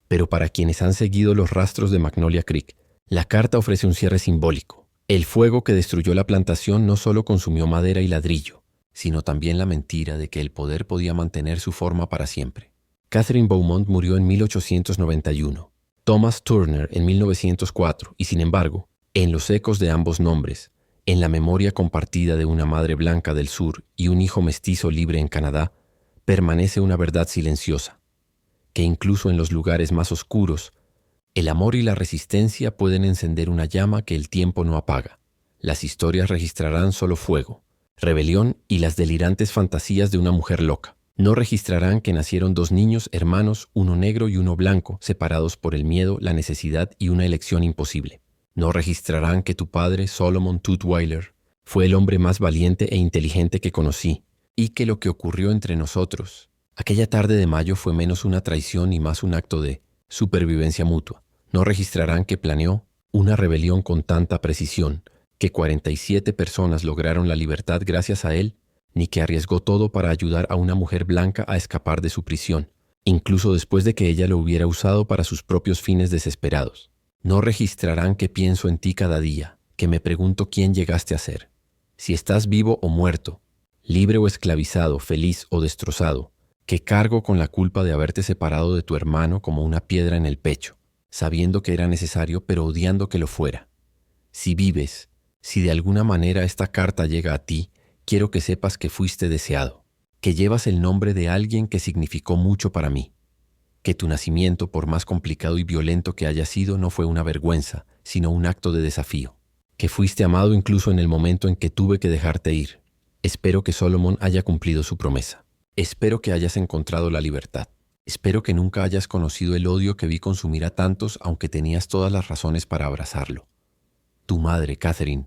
Speaker 1: Pero para quienes han seguido los rastros de Magnolia Creek, la carta ofrece un cierre simbólico. El fuego que destruyó la plantación no solo consumió madera y ladrillo, sino también la mentira de que el poder podía mantener su forma para siempre. Catherine Beaumont murió en 1891, Thomas Turner en 1904 y, sin embargo, en los ecos de ambos nombres, en la memoria compartida de una madre blanca del sur y un hijo mestizo libre en Canadá, permanece una verdad silenciosa, que incluso en los lugares más oscuros, el amor y la resistencia pueden encender una llama que el tiempo no apaga. Las historias registrarán solo fuego, rebelión y las delirantes fantasías de una mujer loca. No registrarán que nacieron dos niños hermanos, uno negro y uno blanco, separados por el miedo, la necesidad y una elección imposible. No registrarán que tu padre, Solomon Tutwiler, fue el hombre más valiente e inteligente que conocí, y que lo que ocurrió entre nosotros aquella tarde de mayo fue menos una traición y más un acto de supervivencia mutua. No registrarán que planeó una rebelión con tanta precisión, que 47 personas lograron la libertad gracias a él, ni que arriesgó todo para ayudar a una mujer blanca a escapar de su prisión, incluso después de que ella lo hubiera usado para sus propios fines desesperados. No registrarán que pienso en ti cada día, que me pregunto quién llegaste a ser, si estás vivo o muerto, libre o esclavizado, feliz o destrozado, que cargo con la culpa de haberte separado de tu hermano como una piedra en el pecho, sabiendo que era necesario pero odiando que lo fuera. Si vives, si de alguna manera esta carta llega a ti, quiero que sepas que fuiste deseado, que llevas el nombre de alguien que significó mucho para mí, que tu nacimiento, por más complicado y violento que haya sido, no fue una vergüenza, sino un acto de desafío, que fuiste amado incluso en el momento en que tuve que dejarte ir. Espero que Solomon haya cumplido su promesa. Espero que hayas encontrado la libertad. Espero que nunca hayas conocido el odio que vi consumir a tantos, aunque tenías todas las razones para abrazarlo. Tu madre, Catherine.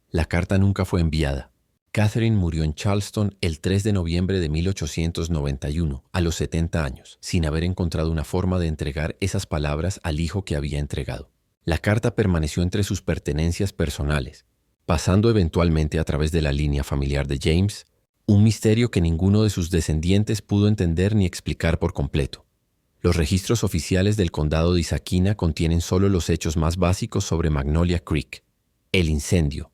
Speaker 1: La carta nunca fue enviada. Catherine murió en Charleston el 3 de noviembre de 1891, a los 70 años, sin haber encontrado una forma de entregar esas palabras al hijo que había entregado. La carta permaneció entre sus pertenencias personales, pasando eventualmente a través de la línea familiar de James, un misterio que ninguno de sus descendientes pudo entender ni explicar por completo. Los registros oficiales del condado de Issaquina contienen solo los hechos más básicos sobre Magnolia Creek: el incendio,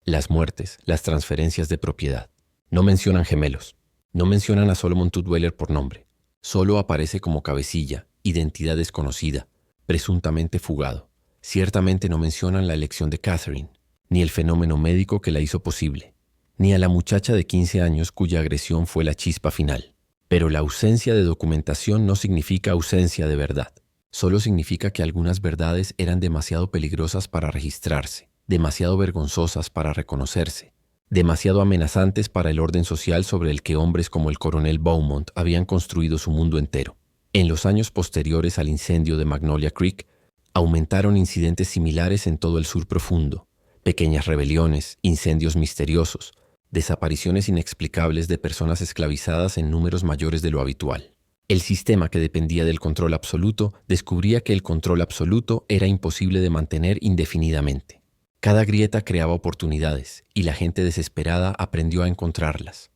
Speaker 1: las muertes, las transferencias de propiedad. No mencionan gemelos, no mencionan a Solomon Tutwiler por nombre. Solo aparece como cabecilla, identidad desconocida, presuntamente fugado. Ciertamente no mencionan la elección de Catherine, ni el fenómeno médico que la hizo posible, ni a la muchacha de 15 años cuya agresión fue la chispa final. Pero la ausencia de documentación no significa ausencia de verdad. Solo significa que algunas verdades eran demasiado peligrosas para registrarse, demasiado vergonzosas para reconocerse, demasiado amenazantes para el orden social sobre el que hombres como el coronel Beaumont habían construido su mundo entero. En los años posteriores al incendio de Magnolia Creek, aumentaron incidentes similares en todo el sur profundo: pequeñas rebeliones, incendios misteriosos, desapariciones inexplicables de personas esclavizadas en números mayores de lo habitual. El sistema, que dependía del control absoluto, descubría que el control absoluto era imposible de mantener indefinidamente. Cada grieta creaba oportunidades, y la gente desesperada aprendió a encontrarlas.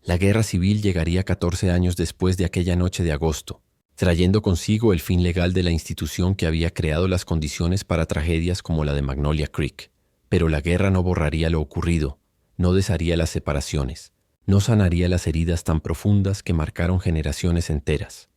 Speaker 1: La guerra civil llegaría 14 años después de aquella noche de agosto, trayendo consigo el fin legal de la institución que había creado las condiciones para tragedias como la de Magnolia Creek. Pero la guerra no borraría lo ocurrido, no desharía las separaciones, no sanaría las heridas tan profundas que marcaron generaciones enteras.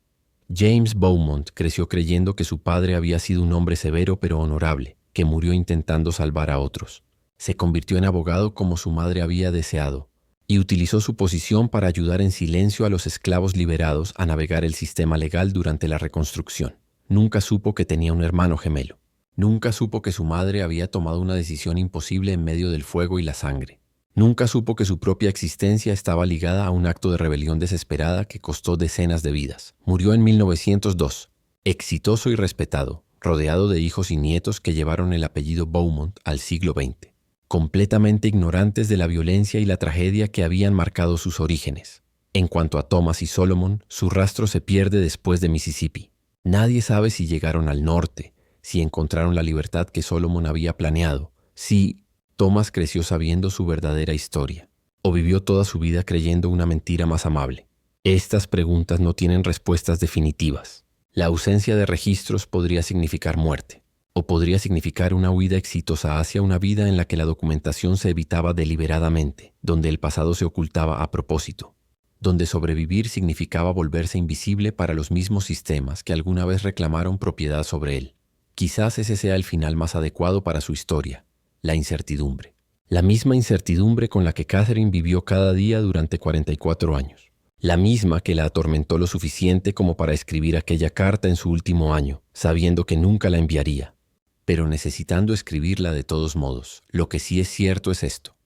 Speaker 1: James Beaumont creció creyendo que su padre había sido un hombre severo pero honorable, que murió intentando salvar a otros. Se convirtió en abogado como su madre había deseado, y utilizó su posición para ayudar en silencio a los esclavos liberados a navegar el sistema legal durante la reconstrucción. Nunca supo que tenía un hermano gemelo. Nunca supo que su madre había tomado una decisión imposible en medio del fuego y la sangre. Nunca supo que su propia existencia estaba ligada a un acto de rebelión desesperada que costó decenas de vidas. Murió en 1902, exitoso y respetado, rodeado de hijos y nietos que llevaron el apellido Beaumont al siglo XX, completamente ignorantes de la violencia y la tragedia que habían marcado sus orígenes. En cuanto a Thomas y Solomon, su rastro se pierde después de Mississippi. Nadie sabe si llegaron al norte, si encontraron la libertad que Solomon había planeado, si Thomas creció sabiendo su verdadera historia, o vivió toda su vida creyendo una mentira más amable. Estas preguntas no tienen respuestas definitivas. La ausencia de registros podría significar muerte, o podría significar una huida exitosa hacia una vida en la que la documentación se evitaba deliberadamente, donde el pasado se ocultaba a propósito, donde sobrevivir significaba volverse invisible para los mismos sistemas que alguna vez reclamaron propiedad sobre él. Quizás ese sea el final más adecuado para su historia, la incertidumbre. La misma incertidumbre con la que Catherine vivió cada día durante 44 años. La misma que la atormentó lo suficiente como para escribir aquella carta en su último año, sabiendo que nunca la enviaría, pero necesitando escribirla de todos modos. Lo que sí es cierto es esto.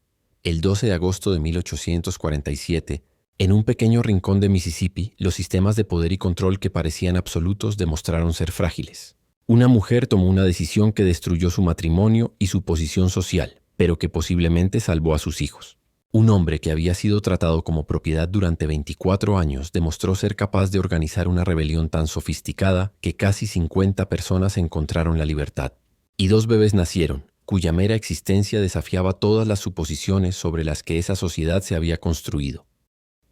Speaker 1: El 12 de agosto de 1847, en un pequeño rincón de Mississippi, los sistemas de poder y control que parecían absolutos demostraron ser frágiles. Una mujer tomó una decisión que destruyó su matrimonio y su posición social, pero que posiblemente salvó a sus hijos. Un hombre que había sido tratado como propiedad durante 24 años demostró ser capaz de organizar una rebelión tan sofisticada que casi 50 personas encontraron la libertad. Y 2 bebés nacieron, cuya mera existencia desafiaba todas las suposiciones sobre las que esa sociedad se había construido.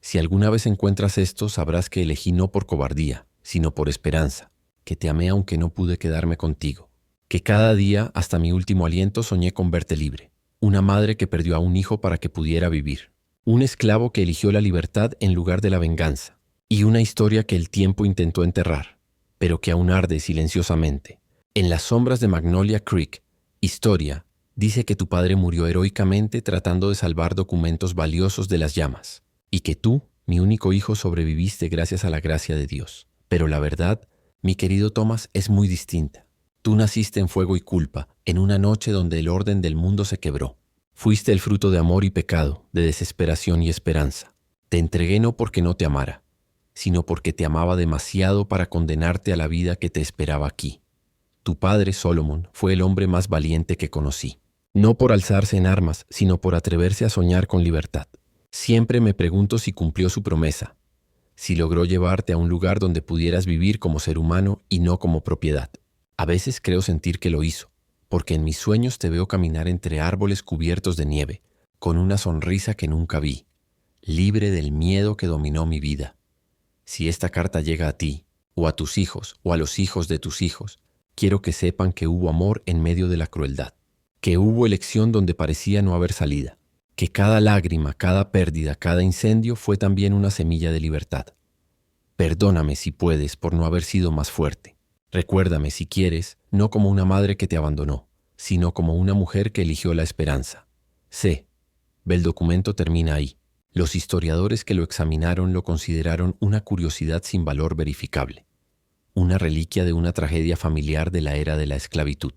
Speaker 1: Si alguna vez encuentras esto, sabrás que elegí no por cobardía, sino por esperanza, que te amé aunque no pude quedarme contigo, que cada día, hasta mi último aliento, soñé con verte libre. Una madre que perdió a un hijo para que pudiera vivir. Un esclavo que eligió la libertad en lugar de la venganza. Y una historia que el tiempo intentó enterrar, pero que aún arde silenciosamente. En las sombras de Magnolia Creek, historia, dice que tu padre murió heroicamente tratando de salvar documentos valiosos de las llamas. Y que tú, mi único hijo, sobreviviste gracias a la gracia de Dios. Pero la verdad, mi querido Thomas, es muy distinta. Tú naciste en fuego y culpa, en una noche donde el orden del mundo se quebró. Fuiste el fruto de amor y pecado, de desesperación y esperanza. Te entregué no porque no te amara, sino porque te amaba demasiado para condenarte a la vida que te esperaba aquí. Tu padre, Solomon, fue el hombre más valiente que conocí. No por alzarse en armas, sino por atreverse a soñar con libertad. Siempre me pregunto si cumplió su promesa, si logró llevarte a un lugar donde pudieras vivir como ser humano y no como propiedad. A veces creo sentir que lo hizo, porque en mis sueños te veo caminar entre árboles cubiertos de nieve, con una sonrisa que nunca vi, libre del miedo que dominó mi vida. Si esta carta llega a ti, o a tus hijos, o a los hijos de tus hijos, quiero que sepan que hubo amor en medio de la crueldad, que hubo elección donde parecía no haber salida, que cada lágrima, cada pérdida, cada incendio fue también una semilla de libertad. Perdóname si puedes por no haber sido más fuerte. Recuérdame, si quieres, no como una madre que te abandonó, sino como una mujer que eligió la esperanza. Sé, el documento termina ahí. Los historiadores que lo examinaron lo consideraron una curiosidad sin valor verificable, una reliquia de una tragedia familiar de la era de la esclavitud.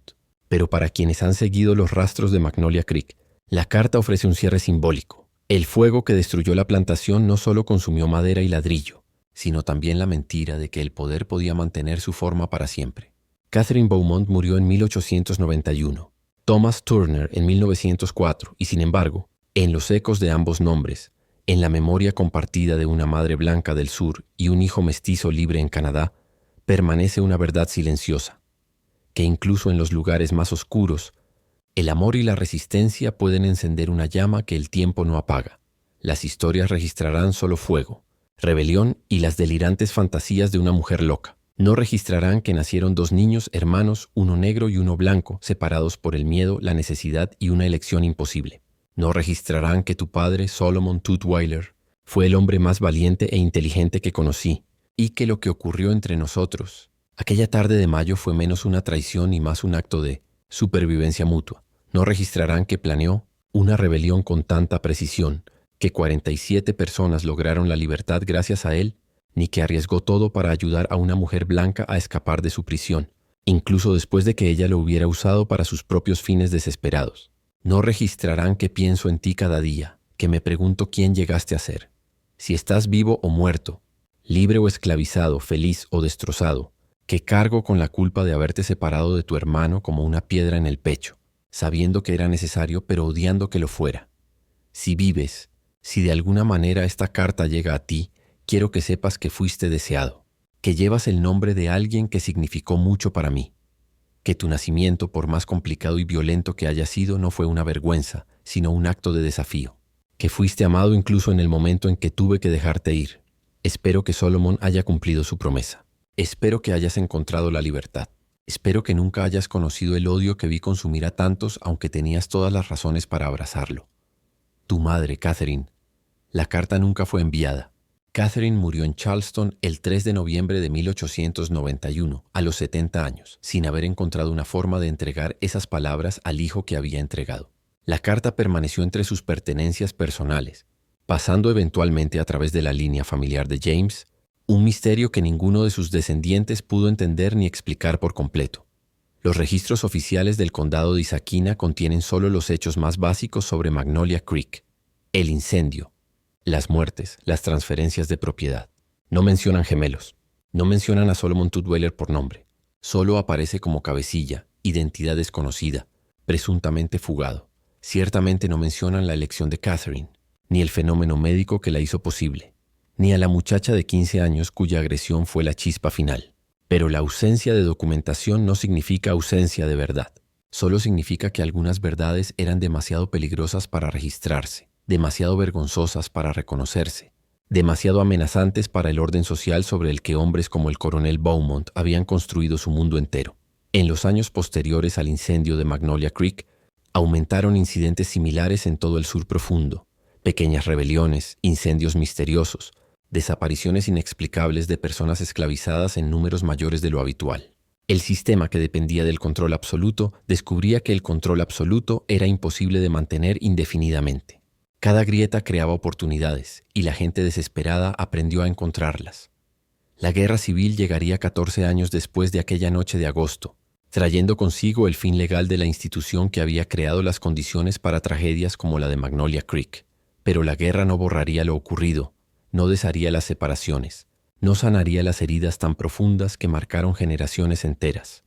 Speaker 1: Pero para quienes han seguido los rastros de Magnolia Creek, la carta ofrece un cierre simbólico. El fuego que destruyó la plantación no solo consumió madera y ladrillo, sino también la mentira de que el poder podía mantener su forma para siempre. Catherine Beaumont murió en 1891, Thomas Turner en 1904, y sin embargo, en los ecos de ambos nombres, en la memoria compartida de una madre blanca del sur y un hijo mestizo libre en Canadá, permanece una verdad silenciosa, que incluso en los lugares más oscuros, el amor y la resistencia pueden encender una llama que el tiempo no apaga. Las historias registrarán solo fuego, rebelión y las delirantes fantasías de una mujer loca. No registrarán que nacieron 2 niños hermanos, uno negro y uno blanco, separados por el miedo, la necesidad y una elección imposible. No registrarán que tu padre, Solomon Tutwiler, fue el hombre más valiente e inteligente que conocí, y que lo que ocurrió entre nosotros aquella tarde de mayo fue menos una traición y más un acto de supervivencia mutua. No registrarán que planeó una rebelión con tanta precisión, que 47 personas lograron la libertad gracias a él, ni que arriesgó todo para ayudar a una mujer blanca a escapar de su prisión, incluso después de que ella lo hubiera usado para sus propios fines desesperados. No registrarán que pienso en ti cada día, que me pregunto quién llegaste a ser, si estás vivo o muerto, libre o esclavizado, feliz o destrozado, que cargo con la culpa de haberte separado de tu hermano como una piedra en el pecho, sabiendo que era necesario pero odiando que lo fuera. Si vives, si de alguna manera esta carta llega a ti, quiero que sepas que fuiste deseado, que llevas el nombre de alguien que significó mucho para mí, que tu nacimiento, por más complicado y violento que haya sido, no fue una vergüenza, sino un acto de desafío, que fuiste amado incluso en el momento en que tuve que dejarte ir, Espero que Solomon haya cumplido su promesa. Espero que hayas encontrado la libertad. Espero que nunca hayas conocido el odio que vi consumir a tantos, aunque tenías todas las razones para abrazarlo. Tu madre, Catherine. La carta nunca fue enviada. Catherine murió en Charleston el 3 de noviembre de 1891, a los 70 años, sin haber encontrado una forma de entregar esas palabras al hijo que había entregado. La carta permaneció entre sus pertenencias personales, pasando eventualmente a través de la línea familiar de James, un misterio que ninguno de sus descendientes pudo entender ni explicar por completo. Los registros oficiales del condado de Isaquina contienen solo los hechos más básicos sobre Magnolia Creek: el incendio, las muertes, las transferencias de propiedad. No mencionan gemelos. No mencionan a Solomon Tutwiler por nombre. Solo aparece como cabecilla, identidad desconocida, presuntamente fugado. Ciertamente no mencionan la elección de Catherine, ni el fenómeno médico que la hizo posible, ni a la muchacha de 15 años cuya agresión fue la chispa final. Pero la ausencia de documentación no significa ausencia de verdad. Solo significa que algunas verdades eran demasiado peligrosas para registrarse, demasiado vergonzosas para reconocerse, demasiado amenazantes para el orden social sobre el que hombres como el coronel Beaumont habían construido su mundo entero. En los años posteriores al incendio de Magnolia Creek, aumentaron incidentes similares en todo el sur profundo: pequeñas rebeliones, incendios misteriosos, desapariciones inexplicables de personas esclavizadas en números mayores de lo habitual. El sistema, que dependía del control absoluto, descubría que el control absoluto era imposible de mantener indefinidamente. Cada grieta creaba oportunidades, y la gente desesperada aprendió a encontrarlas. La guerra civil llegaría 14 años después de aquella noche de agosto, trayendo consigo el fin legal de la institución que había creado las condiciones para tragedias como la de Magnolia Creek. Pero la guerra no borraría lo ocurrido, no desharía las separaciones, no sanaría las heridas tan profundas que marcaron generaciones enteras.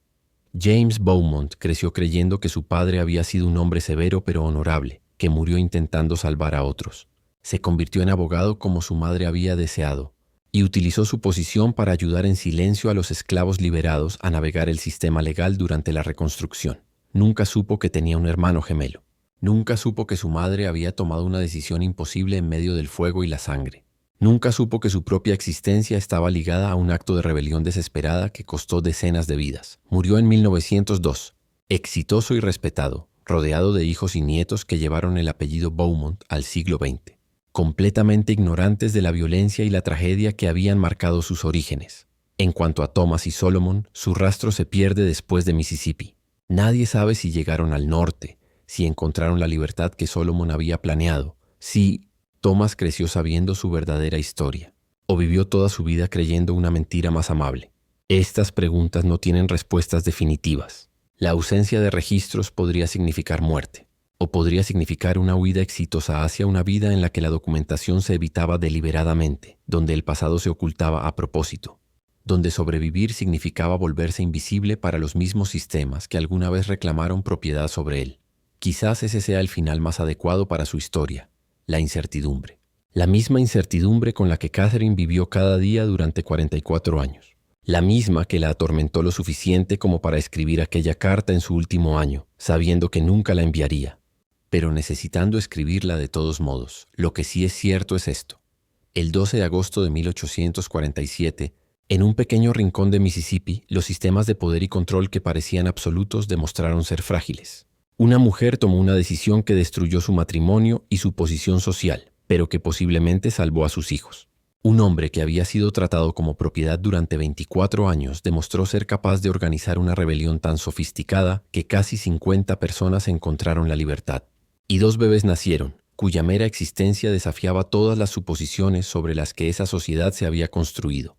Speaker 1: James Beaumont creció creyendo que su padre había sido un hombre severo pero honorable, que murió intentando salvar a otros. Se convirtió en abogado como su madre había deseado, y utilizó su posición para ayudar en silencio a los esclavos liberados a navegar el sistema legal durante la reconstrucción. Nunca supo que tenía un hermano gemelo. Nunca supo que su madre había tomado una decisión imposible en medio del fuego y la sangre. Nunca supo que su propia existencia estaba ligada a un acto de rebelión desesperada que costó decenas de vidas. Murió en 1902, exitoso y respetado, rodeado de hijos y nietos que llevaron el apellido Beaumont al siglo XX, completamente ignorantes de la violencia y la tragedia que habían marcado sus orígenes. En cuanto a Thomas y Solomon, su rastro se pierde después de Mississippi. Nadie sabe si llegaron al norte, si encontraron la libertad que Solomon había planeado, si Thomas creció sabiendo su verdadera historia, o vivió toda su vida creyendo una mentira más amable. Estas preguntas no tienen respuestas definitivas. La ausencia de registros podría significar muerte, o podría significar una huida exitosa hacia una vida en la que la documentación se evitaba deliberadamente, donde el pasado se ocultaba a propósito, donde sobrevivir significaba volverse invisible para los mismos sistemas que alguna vez reclamaron propiedad sobre él. Quizás ese sea el final más adecuado para su historia: la incertidumbre. La misma incertidumbre con la que Catherine vivió cada día durante 44 años. La misma que la atormentó lo suficiente como para escribir aquella carta en su último año, sabiendo que nunca la enviaría, pero necesitando escribirla de todos modos. Lo que sí es cierto es esto: el 12 de agosto de 1847, en un pequeño rincón de Mississippi, los sistemas de poder y control que parecían absolutos demostraron ser frágiles. Una mujer tomó una decisión que destruyó su matrimonio y su posición social, pero que posiblemente salvó a sus hijos. Un hombre que había sido tratado como propiedad durante 24 años demostró ser capaz de organizar una rebelión tan sofisticada que casi 50 personas encontraron la libertad. Y 2 bebés nacieron, cuya mera existencia desafiaba todas las suposiciones sobre las que esa sociedad se había construido.